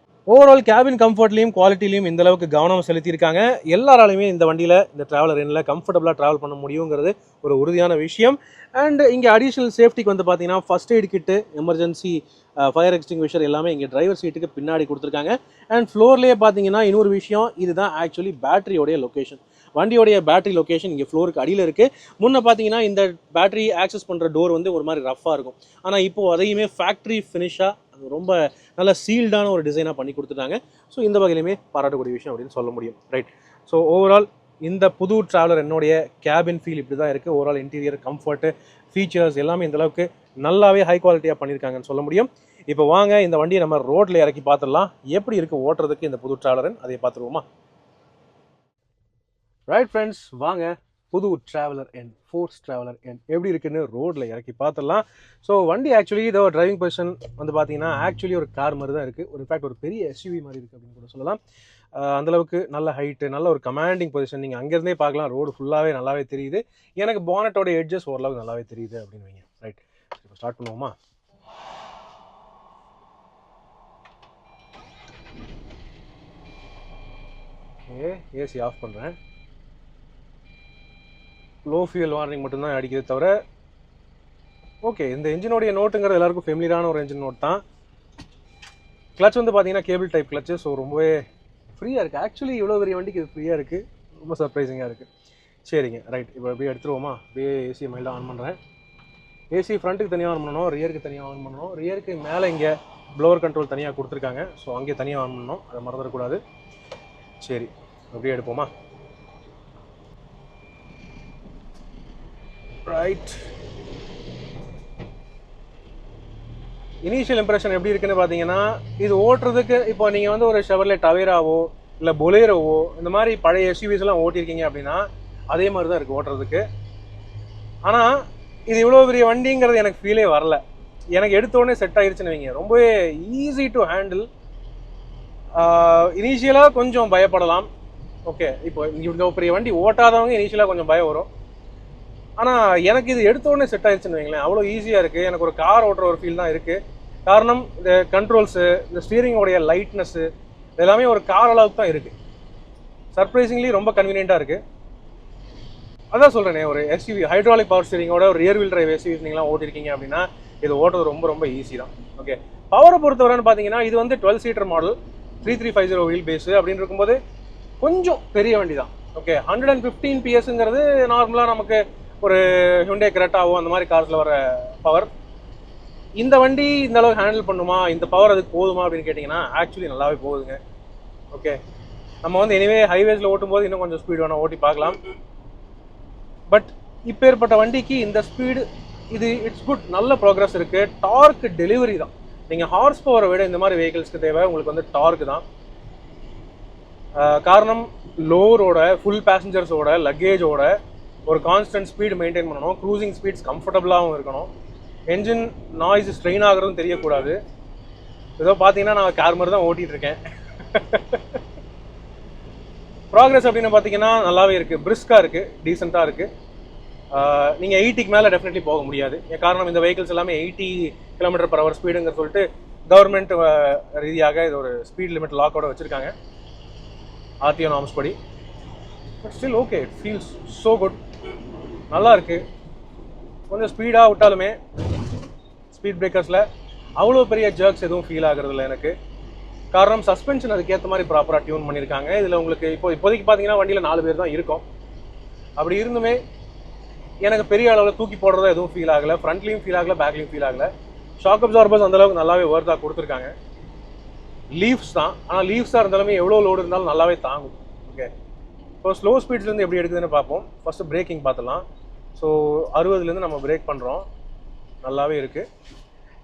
ஓவரால் கேபின் கம்ஃபர்ட்லையும் குவாலிட்டிலையும் இந்த அளவுக்கு கவனம் செலுத்தியிருக்காங்க. எல்லாராலையுமே இந்த வண்டியில் இந்த ட்ராவலர் Nல கம்ஃபர்டபுளாக ட்ராவல் பண்ண முடியுங்கிறது ஒரு உறுதியான விஷயம். அண்ட் இங்கே அடிஷ்னல் சேஃப்டிக்கு வந்து பார்த்தீங்கன்னா first aid kit, emergency fire extinguisher எல்லாமே இங்கே டிரைவர் சீட்டுக்கு பின்னாடி கொடுத்துருக்காங்க. அண்ட் ஃப்ளோர்லேயே பார்த்தீங்கன்னா இன்னொரு விஷயம், இதுதான் ஆக்சுவலி பேட்டரியோடைய லொக்கேஷன். வண்டியோடைய பேட்டரி லொக்கேஷன் இங்கே ஃப்ளோருக்கு அடியில் இருக்குது. முன்னே பார்த்தீங்கன்னா இந்த பேட்டரி ஆக்சஸ் பண்ணுற டோர் வந்து ஒரு மாதிரி ரஃப்பாக இருக்கும். ஆனால் இப்போது அதையுமே ஃபேக்ட்ரி ஃபினிஷாக ரொம்ப நல்ல சீல்டான ஒரு டிசைனாக பண்ணி கொடுத்துட்டாங்க. ஸோ இந்த வகையிலுமே பாராட்டக்கூடிய விஷயம் அப்படின்னு சொல்ல முடியும். ரைட், ஸோ ஓவரால் இந்த புது ட்ராவலர் என்னுடைய கேபின் ஃபீல் இப்படி தான் இருக்குது. ஓவரால் இன்டீரியர் கம்ஃபர்ட்டு ஃபீச்சர்ஸ் எல்லாமே இந்த அளவுக்கு நல்லாவே ஹை குவாலிட்டியாக பண்ணியிருக்காங்கன்னு சொல்ல முடியும். இப்போ வாங்க இந்த வண்டியை நம்ம ரோட்டில் இறக்கி பார்த்துடலாம். எப்படி இருக்குது ஓட்டுறதுக்கு இந்த புது ட்ராவலர், அதை பார்த்துருவோமா? ரைட் ஃப்ரெண்ட்ஸ், வாங்க புது ட்ராவலர் என் ஃபோர்ஸ் ட்ராவலர் என் எப்படி இருக்குன்னு ரோட்டில் இறக்கி பார்த்துடலாம். ஸோ வண்டி ஆக்சுவலி இதோ டிரைவிங் பொசிஷன் வந்து பார்த்தீங்கன்னா ஆக்சுவலி ஒரு கார் மாதிரி தான் இருக்குது. ஒரு இன்ஃபேக்ட் ஒரு பெரிய எஸ்யூவி மாதிரி இருக்குது அப்படின்னு கூட சொல்லலாம். அந்தளவுக்கு நல்ல ஹைட்டு, நல்ல ஒரு கமாண்டிங் பொசிஷன். நீங்கள் அங்கேருந்தே பார்க்கலாம், ரோடு ஃபுல்லாகவே நல்லாவே தெரியுது. எனக்கு பானட்டோட எட்ஜஸ் ஓரளவுக்கு நல்லாவே தெரியுது அப்படின்னு வைங்க. ரைட், இப்போ ஸ்டார்ட் பண்ணுவோமா? ஓகே, ஏசி ஆஃப் பண்ணுறேன். லோ ஃபியூல் வார்னிங் மட்டும்தான் அடிக்கிறது தவிர ஓகே, இந்த என்ஜினோடைய நோட்டுங்கிறது எல்லாருக்கும் ஃபெமிலியரான ஒரு என்ஜின் நோட் தான். கிளச் வந்து பார்த்தீங்கன்னா கேபிள் டைப் கிளச்சு. ஸோ ரொம்பவே ஃப்ரீயாக இருக்குது. ஆக்சுவலி இவ்வளோ பெரிய வண்டிக்கு இது ஃப்ரீயாக இருக்குது. ரொம்ப சர்ப்ரைசிங்காக இருக்குது. சரிங்க, ரைட், இப்போ அப்படியே எடுத்துருவோமா? அப்படியே ஏசி மைல்டாக ஆன் பண்ணுறேன். ஏசி ஃப்ரண்ட்டுக்கு தனியாக ஆன் பண்ணணும், ரியருக்கு தனியாக ஆன் பண்ணணும். ரியருக்கு மேலே இங்கே ப்ளோவர் கண்ட்ரோல் தனியாக கொடுத்துருக்காங்க. ஸோ அங்கே தனியாக ஆன் பண்ணணும், அதை மறந்துடக்கூடாது. சரி, அப்படியே எடுப்போமா? ரைட், இனிஷியல் இம்ப்ரெஷன் எப்படி இருக்குன்னு பார்த்தீங்கன்னா, இது ஓட்டுறதுக்கு இப்போ நீங்கள் வந்து ஒரு ஷெவர்லே டவேராவோ இல்லை பொலேரோவோ இந்த மாதிரி பழைய எஸ்யூவிஸ் எல்லாம் ஓட்டியிருக்கீங்க அப்படின்னா அதே மாதிரி தான் இருக்குது ஓட்டுறதுக்கு. ஆனால் இது இவ்வளோ பெரிய வண்டிங்கிறது எனக்கு ஃபீலே வரல. எனக்கு எடுத்தோடனே செட் ஆகிடுச்சுன்னு வைங்க. ரொம்பவே ஈஸி டு ஹேண்டில். இனிஷியலாக கொஞ்சம் பயப்படலாம். ஓகே, இப்போ இவ்வளோ பெரிய வண்டி ஓட்டாதவங்க இனிஷியலாக கொஞ்சம் பயம் வரும். ஆனால் எனக்கு இது எடுத்தோடனே செட் ஆயிடுச்சுன்னு வைங்களேன். அவ்வளோ ஈஸியாக இருக்குது. எனக்கு ஒரு கார் ஓட்டுற ஒரு ஃபீல் தான் இருக்குது. காரணம் இந்த கண்ட்ரோல்ஸு, இந்த ஸ்டீரிங்கோடைய லைட்னஸ்ஸு எல்லாமே ஒரு கார் அளவுக்கு தான் இருக்குது. சர்ப்ரைசிங்லி ரொம்ப கன்வீனியண்ட்டாக இருக்குது. அதான் சொல்கிறேனே, ஒரு எஸ்யூவி ஹைட்ராலிக் பவர் ஸ்டீரிங்கோட ஒரு ரியர் வீல் டிரைவ் எஸ்யூவிஸ் நீங்களாம் ஓட்டிருக்கீங்க அப்படின்னா இது ஓட்டுறது ரொம்ப ரொம்ப ஈஸி தான். ஓகே, பவரை பொறுத்தவரைன்னு பார்த்தீங்கன்னா இது வந்து 12 சீட்டர் மாடல் 3350 வீல் பேஸு அப்படின்னு இருக்கும்போது கொஞ்சம் பெரிய வண்டி தான். ஓகே, 115 PS நார்மலாக நமக்கு ஒரு ஹுண்டே கிரெட்டாவோ அந்த மாதிரி கார்ஸில் வர பவர். இந்த வண்டி இந்த அளவுக்கு ஹேண்டில் பண்ணுமா, இந்த பவர் அதுக்கு போதுமா அப்படின்னு கேட்டிங்கன்னா ஆக்சுவலி நல்லாவே போகுதுங்க. ஓகே, நம்ம வந்து எனிவே ஹைவேஸில் ஓட்டும்போது இன்னும் கொஞ்சம் ஸ்பீடு வேணால் ஓட்டி பார்க்கலாம். பட் இப்போ ஏற்பட்ட வண்டிக்கு இந்த ஸ்பீடு இது இட்ஸ் குட். நல்ல ப்ரோக்ரஸ் இருக்குது. டார்க் டெலிவரி தான். நீங்கள் ஹார்ஸ் பவரை விட இந்த மாதிரி வெஹிக்கிள்ஸ்க்கு தேவை உங்களுக்கு வந்து டார்க் தான். காரணம் லோரோட ஃபுல் பேசஞ்சர்ஸோட லக்கேஜோட ஒரு கான்ஸ்டன்ட் ஸ்பீடு மெயின்டைன் பண்ணணும். க்ரூசிங் ஸ்பீட்ஸ் கம்ஃபர்டபுளாகவும் இருக்கணும். என்ஜின் நாய்ஸ் ஸ்ட்ரெயின் ஆகிறதும் தெரியக்கூடாது. ஏதோ பார்த்தீங்கன்னா நான் கார் மாதிரி தான் ஓட்டிகிட்டு இருக்கேன். ப்ராக்ரஸ் அப்படின்னு பார்த்தீங்கன்னா நல்லாவே இருக்குது. பிரிஸ்காக இருக்குது, டீசெண்டாக இருக்குது. நீங்கள் 80க்கு மேலே டெஃபினெட்லி போக முடியாது. காரணம் இந்த வெஹிக்கிள்ஸ் எல்லாமே 80 km/h ஸ்பீடுங்கிற சொல்லிட்டு கவர்மெண்ட் ரீதியாக இது ஒரு ஸ்பீட் லிமிட் லாக்கோட வச்சுருக்காங்க ஆர்டிஓ நார்ம்ஸ் படி. But still okay, it feels so good. நல்லா இருக்குது. கொஞ்சம் ஸ்பீடாக விட்டாலுமே ஸ்பீட் பிரேக்கர்ஸில் அவ்வளோ பெரிய ஜர்க்ஸ் எதுவும் ஃபீல் ஆகுறதில்ல எனக்கு. காரணம் சஸ்பென்ஷன் அதுக்கேற்ற மாதிரி ப்ராப்பராக டியூன் பண்ணியிருக்காங்க. இதில் உங்களுக்கு இப்போதைக்கு பார்த்தீங்கன்னா வண்டியில் 4 பேர் தான் இருக்கும். அப்படி இருந்துமே எனக்கு பெரிய அளவில் தூக்கி போடுறதா எதுவும் ஃபீல் ஆகலை. ஃப்ரண்ட்லேயும் ஃபீல் ஆகலை, பேக்லேயும் ஃபீல் ஆகலை. ஷாக் அப்சார்பர்ஸ் அந்தளவுக்கு நல்லாவே ஒர்த்தாக கொடுத்துருக்காங்க. லீவ்ஸ் தான், ஆனால் லீவ்ஸாக இருந்தாலுமே எவ்வளோ லோடு இருந்தாலும் நல்லாவே தாங்கும். ஓகே, ஸோ ஸ்லோ ஸ்பீட்ஸ்லேருந்து எப்படி எடுக்குதுன்னு பார்ப்போம். ஃபஸ்ட்டு பிரேக்கிங் பார்த்துலாம். ஸோ 60லேருந்து நம்ம பிரேக் பண்ணுறோம். நல்லாவே இருக்குது.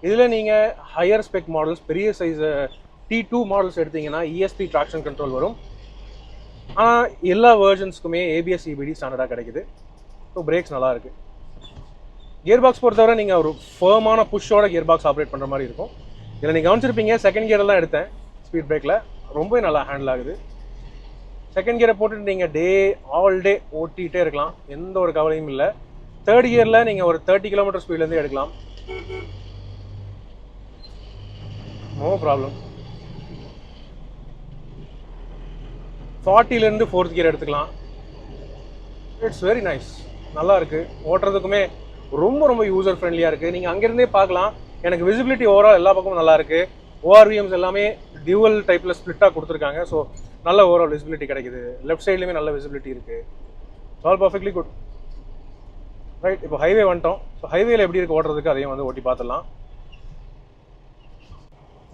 இதில் நீங்கள் ஹையர் ஸ்பெக் மாடல்ஸ், பெரிய சைஸ் T2 மாடல்ஸ் எடுத்தீங்கன்னா ESP ட்ராக்ஷன் கண்ட்ரோல் வரும். ஆனால் எல்லா வேர்ஜன்ஸ்க்குமே ABS EBD ஸ்டாண்டர்டாக கிடைக்குது. ஸோ பிரேக்ஸ் நல்லா இருக்குது. கியர் பாக்ஸ் பொறுத்தவரை நீங்கள் ஒரு ஃபர்மான புஷ்ஷோட கியர் பாக்ஸ் ஆப்ரேட் பண்ணுற மாதிரி இருக்கும். இதில் நீங்கள் கவனிச்சிருப்பீங்க, செகண்ட் கியரெல்லாம் எடுத்தேன் ஸ்பீட் பிரேக்கில். ரொம்ப நல்லா ஹேண்டில் ஆகுது. செகண்ட் கியரை போட்டுட்டு நீங்கள் ஆல் டே ஓட்டிகிட்டே இருக்கலாம், எந்த ஒரு கவலையும் இல்லை. தேர்ட் கியரில் நீங்கள் ஒரு 30 km ஸ்பீட்லேருந்து எடுக்கலாம், நோ ப்ராப்ளம். 40லேருந்து ஃபோர்த் கியர் எடுத்துக்கலாம். It's very nice. நல்லா இருக்குது. ஓட்டுறதுக்குமே ரொம்ப ரொம்ப யூசர் ஃப்ரெண்ட்லியாக இருக்குது. நீங்கள் அங்கேருந்தே பார்க்கலாம். எனக்கு விசிபிலிட்டி ஓவரால் எல்லா பக்கமும் நல்லா இருக்குது. ORVMs எல்லாமே டியூவல் டைப்பில் ஸ்ப்ளிட்டாக கொடுத்துருக்காங்க. ஸோ நல்ல ஓவரால் விசிபிலிட்டி கிடைக்குது. லெஃப்ட் சைட்லேயுமே நல்ல விசிபிலிட்டி இருக்குது. All perfectly good. ரைட், இப்போ ஹைவே வந்துட்டோம். ஸோ ஹைவேல எப்படி இருக்குது ஓட்டுறதுக்கு அதையும் வந்து ஓட்டி பார்த்துடலாம்.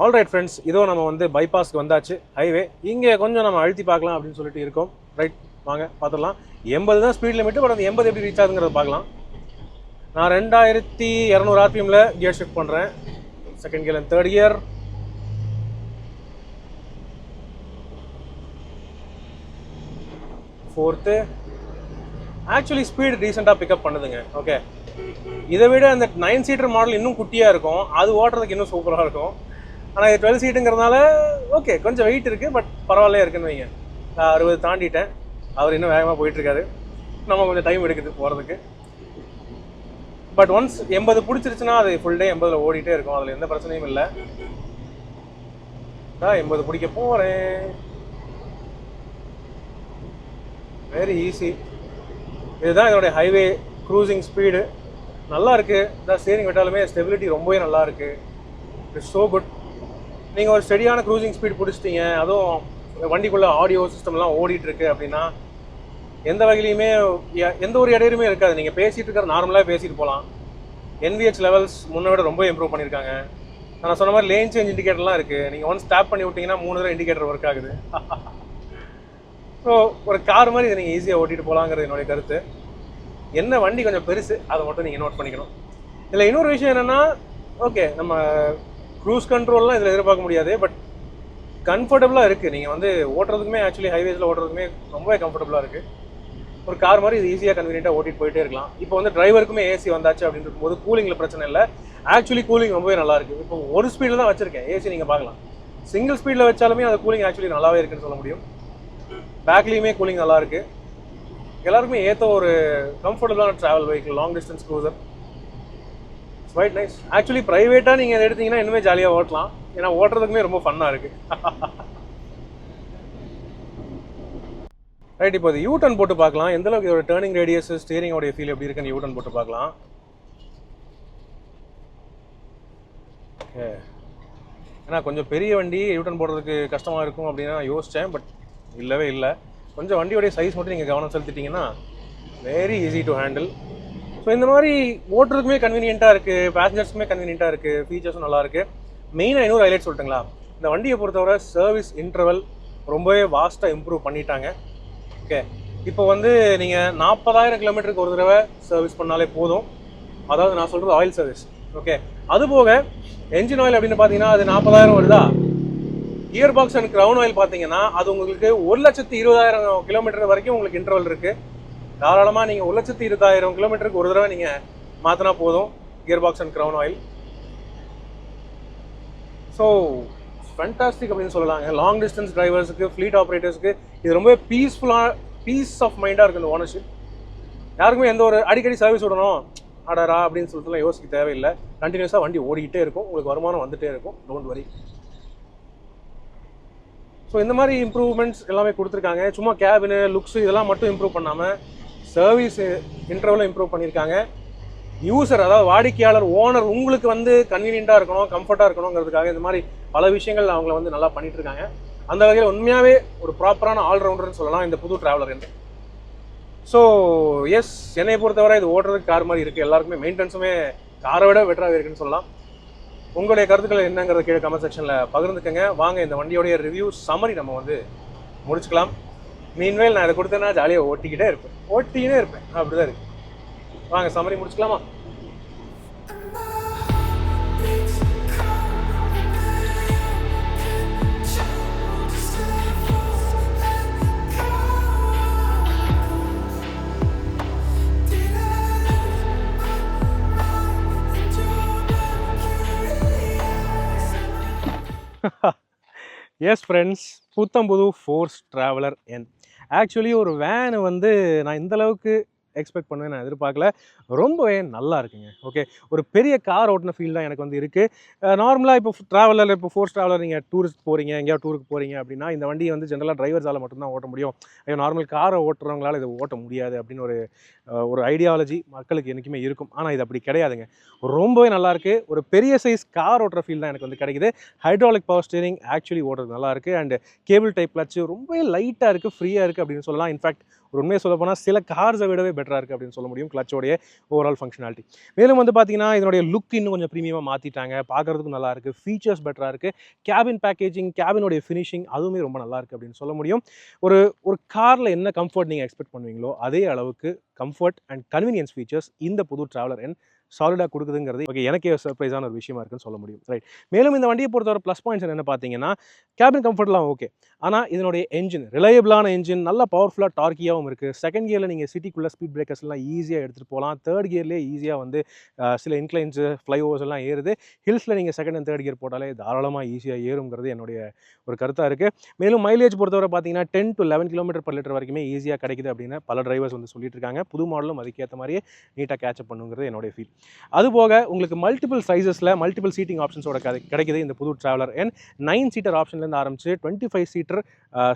ஆல் ரைட் ஃப்ரெண்ட்ஸ், இதோ நம்ம வந்து பைபாஸ்க்கு வந்தாச்சு. ஹைவே இங்கே கொஞ்சம் நம்ம அழுத்தி பார்க்கலாம் அப்படின்னு சொல்லிட்டு இருக்கோம். ரைட், வாங்க பார்த்துடலாம். 80 தான் ஸ்பீட் லிமிட்டு, பட் அந்த 80 எப்படி ரீச் ஆகுதுங்கிறத பார்க்கலாம். நான் 2200 ஆர்பிஎம்ல கியர் ஷிஃப்ட் பண்ணுறேன். Second gear and third gear. Fourth. Actually speed டீசெண்டாக பிக்கப் பண்ணுதுங்க. ஓகே, இதை விட அந்த 9 சீட்டர் மாடல் இன்னும் குட்டியாக இருக்கும், அது ஓட்டுறதுக்கு இன்னும் சூப்பராக இருக்கும். ஆனால் இது 12 சீட்டுங்கிறதுனால ஓகே கொஞ்சம் வெயிட் இருக்குது, பட் பரவாயில்லையா இருக்குன்னு வைங்க. நான் 60 தாண்டிட்டேன், அவர் இன்னும் வேகமாக போயிட்டுருக்காரு, நம்ம கொஞ்சம் டைம் எடுக்குது போகிறதுக்கு. பட் ஒன்ஸ் 80 பிடிச்சிருச்சுன்னா அது ஃபுல் டே 80ல் ஓடிட்டே இருக்கும், அதில் எந்த பிரச்சனையும் இல்லை. 80 பிடிக்க போகிறேன். Very easy. இதுதான் இதோடைய ஹைவே க்ரூசிங் ஸ்பீடு. நல்லா இருக்குது. இந்த ஸ்டீரிங் விட்டாலுமே ஸ்டெபிலிட்டி ரொம்பவே நல்லா இருக்குது. It's so good. நீங்கள் ஒரு ஸ்டெடியான க்ரூசிங் ஸ்பீட் பிடிச்சிட்டிங்க, அதுவும் வண்டிக்குள்ளே ஆடியோ சிஸ்டம்லாம் ஓடிட்டுருக்கு அப்படின்னா எந்த வகையிலையுமே எந்த ஒரு இடையுமே இருக்காது. நீங்கள் பேசிகிட்டு இருக்கிற நார்மலாக பேசிட்டு போகலாம். என்விஹெச் லெவல்ஸ் முன்ன விட ரொம்ப இம்ப்ரூவ் பண்ணியிருக்காங்க. நான் சொன்ன மாதிரி லேன் சேஞ்ச் இண்டிகேட்டர்லாம் இருக்குது. நீங்கள் ஒன்ஸ் டேப் பண்ணி விட்டிங்கன்னா 3 தடவை இண்டிகேட்டர் ஒர்க் ஆகுது. ஸோ ஒரு கார் மாதிரி இதை நீங்கள் ஈஸியாக ஓட்டிகிட்டு போகலாங்கிறது என்னுடைய கருத்து. என்ன வண்டி கொஞ்சம் பெருசு, அதை மட்டும் நீங்கள் நோட் பண்ணிக்கணும். இதில் இன்னொரு விஷயம் என்னென்னா, ஓகே நம்ம க்ரூஸ் கண்ட்ரோல்லாம் இதில் எதிர்பார்க்க முடியாது, பட் கம்ஃபர்டபுளாக இருக்குது. நீங்கள் வந்து ஓட்டுறதுக்குமே ஆக்சுவலி ஹைவேஸில் ஓட்டுறதுக்குமே ரொம்பவே கம்ஃபர்டபுளாக இருக்குது. ஒரு கார் மாதிரி இது ஈஸியாக கன்வீனியண்ட்டாக ஓட்டிட்டு போயிட்டே இருக்கலாம். இப்போ வந்து டிரைவருக்குமே ஏசி வந்தாச்சு அப்படின்னு இருக்கும்போது கூலிங்கில் பிரச்சனை இல்லை. ஆக்சுவலி கூலிங் ரொம்பவே நல்லா இருக்குது. இப்போ ஒரு ஸ்பீடில் தான் வச்சுருக்கேன் ஏசி, நீங்கள் பார்க்கலாம். சிங்கிள் ஸ்பீடில் வச்சாலுமே அது கூலிங் ஆக்சுவலி நல்லாவே இருக்குன்னு சொல்ல முடியும். பேக்லேயுமே கூலிங் நல்லா இருக்குது. எல்லாருக்குமே ஏற்ற ஒரு கம்ஃபர்டபுளான travel vehicle, long distance cruiser. It's quite nice. Actually ப்ரைவேட்டாக நீங்கள் அதை எடுத்தீங்கன்னா இன்னுமே ஜாலியாக ஓட்டலாம், ஏன்னா ஓட்டுறதுக்குமே ரொம்ப ஃபன்னாக இருக்குது. ரைட், இப்போ இது யூ-டர்ன் போட்டு பார்க்கலாம். எந்த அளவுக்கு இதோட டேர்னிங் ரேடியஸ், ஸ்டீரிங்கோடைய ஃபீல் எப்படி இருக்குன்னு யூ-டர்ன் போட்டு பார்க்கலாம். ஓகே, ஏன்னா கொஞ்சம் பெரிய வண்டி யூ-டர்ன் போடுறதுக்கு கஷ்டமாக இருக்கும் அப்படின்னு நான் யோசித்தேன், பட் இல்லவே இல்லை. கொஞ்சம் வண்டியோடைய சைஸ் மட்டும் நீங்கள் கவனம் செலுத்திட்டீங்கன்னா very easy to handle. So இந்த மாதிரி ஓட்டுறதுக்குமே கன்வீனியண்ட்டாக இருக்குது, பேசஞ்சர்ஸுக்குமே கன்வீனியண்ட்டாக இருக்குது, ஃபீச்சர்ஸும் நல்லாயிருக்கு. மெயினாக இன்னொரு ஹைலைட் சொல்லிட்டுங்களா, இந்த வண்டியை பொறுத்தவரை சர்வீஸ் இன்டர்வல் ரொம்பவே வாஸ்ட்டாக இம்ப்ரூவ் பண்ணிட்டாங்க. ஓகே, இப்போ வந்து நீங்கள் 40,000 கிலோமீட்டருக்கு ஒரு தடவை சர்வீஸ் பண்ணாலே போதும். அதாவது நான் சொல்கிறது ஆயில் சர்வீஸ். ஓகே, அதுபோக என்ஜின் ஆயில் அப்படின்னு பார்த்தீங்கன்னா அது 40,000 வருதா. Gear box and crown oil பார்த்தீங்கன்னா அது உங்களுக்கு 1,20,000 கிலோமீட்டர் வரைக்கும் உங்களுக்கு இன்டர்வல் இருக்குது. தாராளமாக நீங்கள் 1,20,000 கிலோமீட்டருக்கு ஒரு தடவை நீங்கள் மாற்றினா போதும் gear box and crown oil. So fantastic அப்படின்னு சொல்லலாங்க. லாங் டிஸ்டன்ஸ் டிரைவர்ஸுக்கு, ஃப்ளீட் ஆப்ரேட்டர்ஸுக்கு இது ரொம்ப பீஸ் ஆஃப் மைண்டாக இருக்குது இந்த ஓனர்ஷிப். யாருக்குமே எந்த ஒரு அடிக்கடி சர்வீஸ் விடணும் அடரா அப்படின்னு சொல்லிட்டுலாம் யோசிக்க தேவையில்லை. கண்டினியூஸாக வண்டி ஓடிக்கிட்டே இருக்கும், உங்களுக்கு வருமானம் வந்துகிட்டே இருக்கும். Don't worry. ஸோ இந்த மாதிரி இம்ப்ரூவ்மெண்ட்ஸ் எல்லாமே கொடுத்துருக்காங்க. சும்மா கேபினு, லுக்ஸு இதெல்லாம் மட்டும் இம்ப்ரூவ் பண்ணாமல் சர்வீஸ் இன்டர்வலும் இம்ப்ரூவ் பண்ணியிருக்காங்க. யூசர், அதாவது வாடிக்கையாளர், ஓனர் உங்களுக்கு வந்து கன்வீனியண்ட்டாக இருக்கணும், கம்ஃபர்ட்டாக இருக்கணுங்கிறதுக்காக இந்த மாதிரி பல விஷயங்கள் அவங்கள வந்து நல்லா பண்ணிட்டு இருக்காங்க. அந்த வகையில் உண்மையாகவே ஒரு ப்ராப்பரான ஆல்ரவுண்டர்னு சொல்லலாம் இந்த புது டிராவலர் என்று. ஸோ எஸ், என்னை பொறுத்தவரை இது ஓட்டுறதுக்கு கார் மாதிரி இருக்குது. எல்லாருக்குமே மெயின்டெனன்ஸுமே காரை விட பெட்டராக இருக்குன்னு சொல்லலாம். உங்களுடைய கருத்துக்கள் என்னங்கிறத கீழே கமெண்ட் செக்ஷனில் பகிர்ந்துக்கங்க. வாங்க இந்த வண்டியோடைய ரிவ்யூ சம்மரி நம்ம வந்து முடிச்சுக்கலாம். மீன்வேல் நான் இதை கொடுத்தேன்னா ஜாலியாக ஓட்டிக்கிட்டே இருப்பேன், அப்படிதான் இருக்கு. வாங்க சம்மரி முடிச்சுக்கலாமா? எஸ் ஃப்ரெண்ட்ஸ், புத்தம்புது ஃபோர்ஸ் ட்ராவலர் என். ஆக்சுவலி ஒரு வேனு வந்து நான் இந்தளவுக்கு எக்ஸ்பெக்ட் பண்ணுவேன் நான் எதிர்பார்க்கல. ரொம்பவே நல்லா இருக்குங்க. ஓகே, ஒரு பெரிய கார் ஓட்டின ஃபீல் தான் எனக்கு வந்து இருக்குது. நார்மலாக இப்போ ட்ராவலர், இப்போ ஃபோர்ஸ் ட்ராவலர் நீங்கள் டூரிஸ்ட் போகிறீங்க, எங்கேயாவது டூருக்கு போகிறீங்க அப்படின்னா இந்த வண்டியை வந்து ஜென்ரலாக டிரைவர்ஸால் மட்டும்தான் ஓட்ட முடியும். ஐயோ, நார்மல் காரை ஓட்டுறவங்களால இதை ஓட்ட முடியாது அப்படின்னு ஒரு ஐடியாலஜி மக்களுக்கு என்றைக்குமே இருக்கும். ஆனால் இது அப்படி கிடையாதுங்க. ரொம்பவே நல்லாயிருக்கு. ஒரு பெரிய சைஸ் கார் ஓட்டுற ஃபீல் தான் எனக்கு வந்து கிடைக்குது. ஹைட்ராலிக் பவர் ஸ்டீரிங் ஆக்சுவலி ஓட்டுறது நல்லாயிருக்கு. அண்ட் கேபிள் டைப் கிளட்ச் ரொம்பவே லைட்டாக இருக்குது, ஃப்ரீயாக இருக்குது அப்படின்னு சொல்லலாம். இன்ஃபேக்ட் ஒரு உண்மையை சொல்ல போனால் சில கார்ஸை விடவே பெட்டராக இருக்குது அப்படின்னு சொல்ல முடியும் கிளச்சோடைய ஓவரால் ஃபங்க்ஷனாலிட்டி. மேலும் வந்து பார்த்தீங்கன்னா இதனுடைய லுக் இன்னும் கொஞ்சம் ப்ரீமியமாக மாற்றிட்டாங்க, பார்க்குறதுக்கும் நல்லா இருக்குது, ஃபீச்சர்ஸ் பெட்டராக இருக்குது, கேபின் பேக்கேஜிங், கேபினுடைய ஃபினிஷிங் அதுவுமே ரொம்ப நல்லா இருக்குது அப்படின்னு சொல்ல முடியும். ஒரு ஒரு காரில் என்ன கம்ஃபர்ட் நீங்கள் எக்ஸ்பெக்ட் பண்ணுவீங்களோ அதே அளவுக்கு கம்ஃபர்ட் அண்ட் கன்வீனியன்ஸ் ஃபீச்சர்ஸ் இந்த புது ட்ராவலர் என் சாலிடாக கொடுக்குதுங்கிறது ஓகே எனக்கே சர்ப்ரைஸான ஒரு விஷயமா இருக்குன்னு சொல்ல முடியும். ரைட். மேலும் இந்த வண்டியை பொறுத்தவரை ப்ளஸ் பாயிண்ட்ஸ் என்ன பார்த்தீங்கன்னா கேபின் கம்ஃபர்ட்லாம் ஓகே, ஆனால் இதனுடைய என்ஜின் ரிலையபிளான என்ஜின், நல்லா பவர்ஃபுல்லாக டார்க்கியாகவும் இருக்குது. செகண்ட் கியரில் நீங்கள் சிட்டிக்குள்ளே ஸ்பீட் பிரேக்கர்ஸ்லாம் ஈஸியாக எடுத்துகிட்டு போகலாம். தேர்ட் கியர்லேயே ஈஸியாக வந்து சில இன்க்ளைன்ஸு ஃப்ளைஓவர்ஸ் எல்லாம் ஏறுது. ஹில்ஸில் நீங்கள் செகண்ட் அண்ட் தேர்ட் கியர் போட்டாலே தாராளமாக ஈஸியாக ஏறுங்கிறது என்னுடைய ஒரு கருத்தாக இருக்குது. மேலும் மைலேஜ் பொறுத்தவரை பார்த்தீங்கன்னா 10 to 11 km/லிட்டர் வரைக்குமே ஈஸியாக கிடைக்குது அப்படின்னு பல டிரைவர்ஸ் வந்து சொல்லிட்டு இருக்காங்க. புது மாடலும் அதுக்கேற்ற மாதிரியே நீட்டாக கேட்சப் பண்ணுங்கிறது என்னுடைய ஃபீல். அதுபோக உங்களுக்கு மல்டிபிள் சைஸஸில் மல்டிபிள் சீட்டிங் ஆப்ஷன்ஸோட கிடைக்குது இந்த புது ட்ராவலர் என். 9 சீட்டர் ஆப்ஷன்லேருந்து ஆரம்பிச்சு 25 சீட்டர்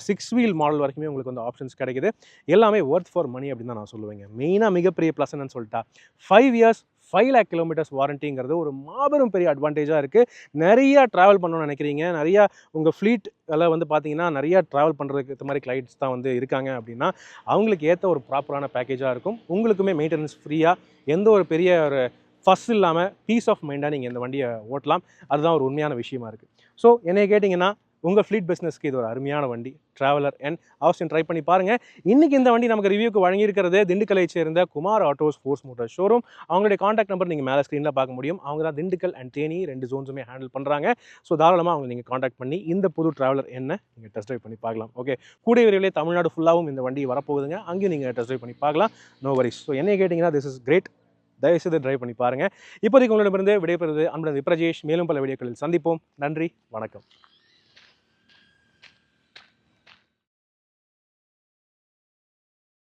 6 வீல் மாடல் வரைக்குமே உங்களுக்கு வந்து ஆப்ஷன்ஸ் கிடைக்குது. எல்லாமே ஒர்த் ஃபார் மணி அப்படின்னு தான் நான் சொல்லுவேங்க. மெயினாக மிகப்பெரிய ப்ளஸ் என்னன்னு சொல்லிட்டா 5 years 5 lakh kilometers வாரண்டிங்கிறது ஒரு மாபெரும் பெரிய அட்வான்டேஜாக இருக்குது. நிறையா ட்ராவல் பண்ணணும்னு நினைக்கிறீங்க, நிறையா உங்கள் ஃப்ளீட் எல்லாம் வந்து பார்த்தீங்கன்னா நிறையா ட்ராவல் பண்ணுறதுக்கு ஏற்ற மாதிரி கிளைண்ட்ஸ் தான் வந்து இருக்காங்க அப்படின்னா அவங்களுக்கு ஏற்ற ஒரு ப்ராப்பரான பேக்கேஜாக இருக்கும். உங்களுக்குமே மெயின்டெனன்ஸ் ஃப்ரீயாக எந்த ஒரு பெரிய ஒரு ஃபஸ்ட் இல்லாமல் பீஸ் ஆஃப் மைண்டாக நீங்கள் இந்த வண்டியை ஓட்டலாம். அதுதான் ஒரு உண்மையான விஷயமா இருக்குது. ஸோ என்னை கேட்டிங்கன்னா உங்கள் ஃப்ளீட் பிஸ்னஸ்க்கு இது ஒரு அருமையான வண்டி ட்ராவலர் என். அவசியம் ட்ரை பண்ணி பாருங்கள். இன்றைக்கி இந்த வண்டி நமக்கு ரிவ்யூக்கு வழங்கியிருக்கிறது திண்டுக்கலை சேர்ந்த Kumar autos force motor showroom. அவங்களுடைய காண்டாக்ட் நம்பர் நீங்கள் மேலே ஸ்க்ரீனில் பார்க்க முடியும். அவங்க தான் திண்டுக்கல் அண்ட் தேனி 2 ஜோன்ஸுமே ஹேண்டில் பண்ணுறாங்க. ஸோ தாராளமாக அவங்க நீங்கள் காண்டாக்ட் பண்ணி இந்த புது ட்ராவலர் என்ன நீங்கள் டெஸ்ட் ட்ரைவ் பண்ணி பார்க்கலாம். ஓகே, கூடிய விரைவிலே தமிழ்நாடு ஃபுல்லாகவும் இந்த வண்டி வரப்போகுதுங்க. அங்கேயும் நீங்கள் டெஸ்ட் ட்ரைவ் பண்ணி பார்க்கலாம். No worries. ஸோ என்னை கேட்டிங்கன்னா திஸ் இஸ் கிரேட். தயவுசெய்து ட்ரைவ் பண்ணி பாருங்கள். இப்போதைக்கு உங்களிடமிருந்து விடைபெறுவது அன்புடன் விப்ரஜேஷ். மேலும் பல வீடியோக்களில் சந்திப்போம். நன்றி, வணக்கம்.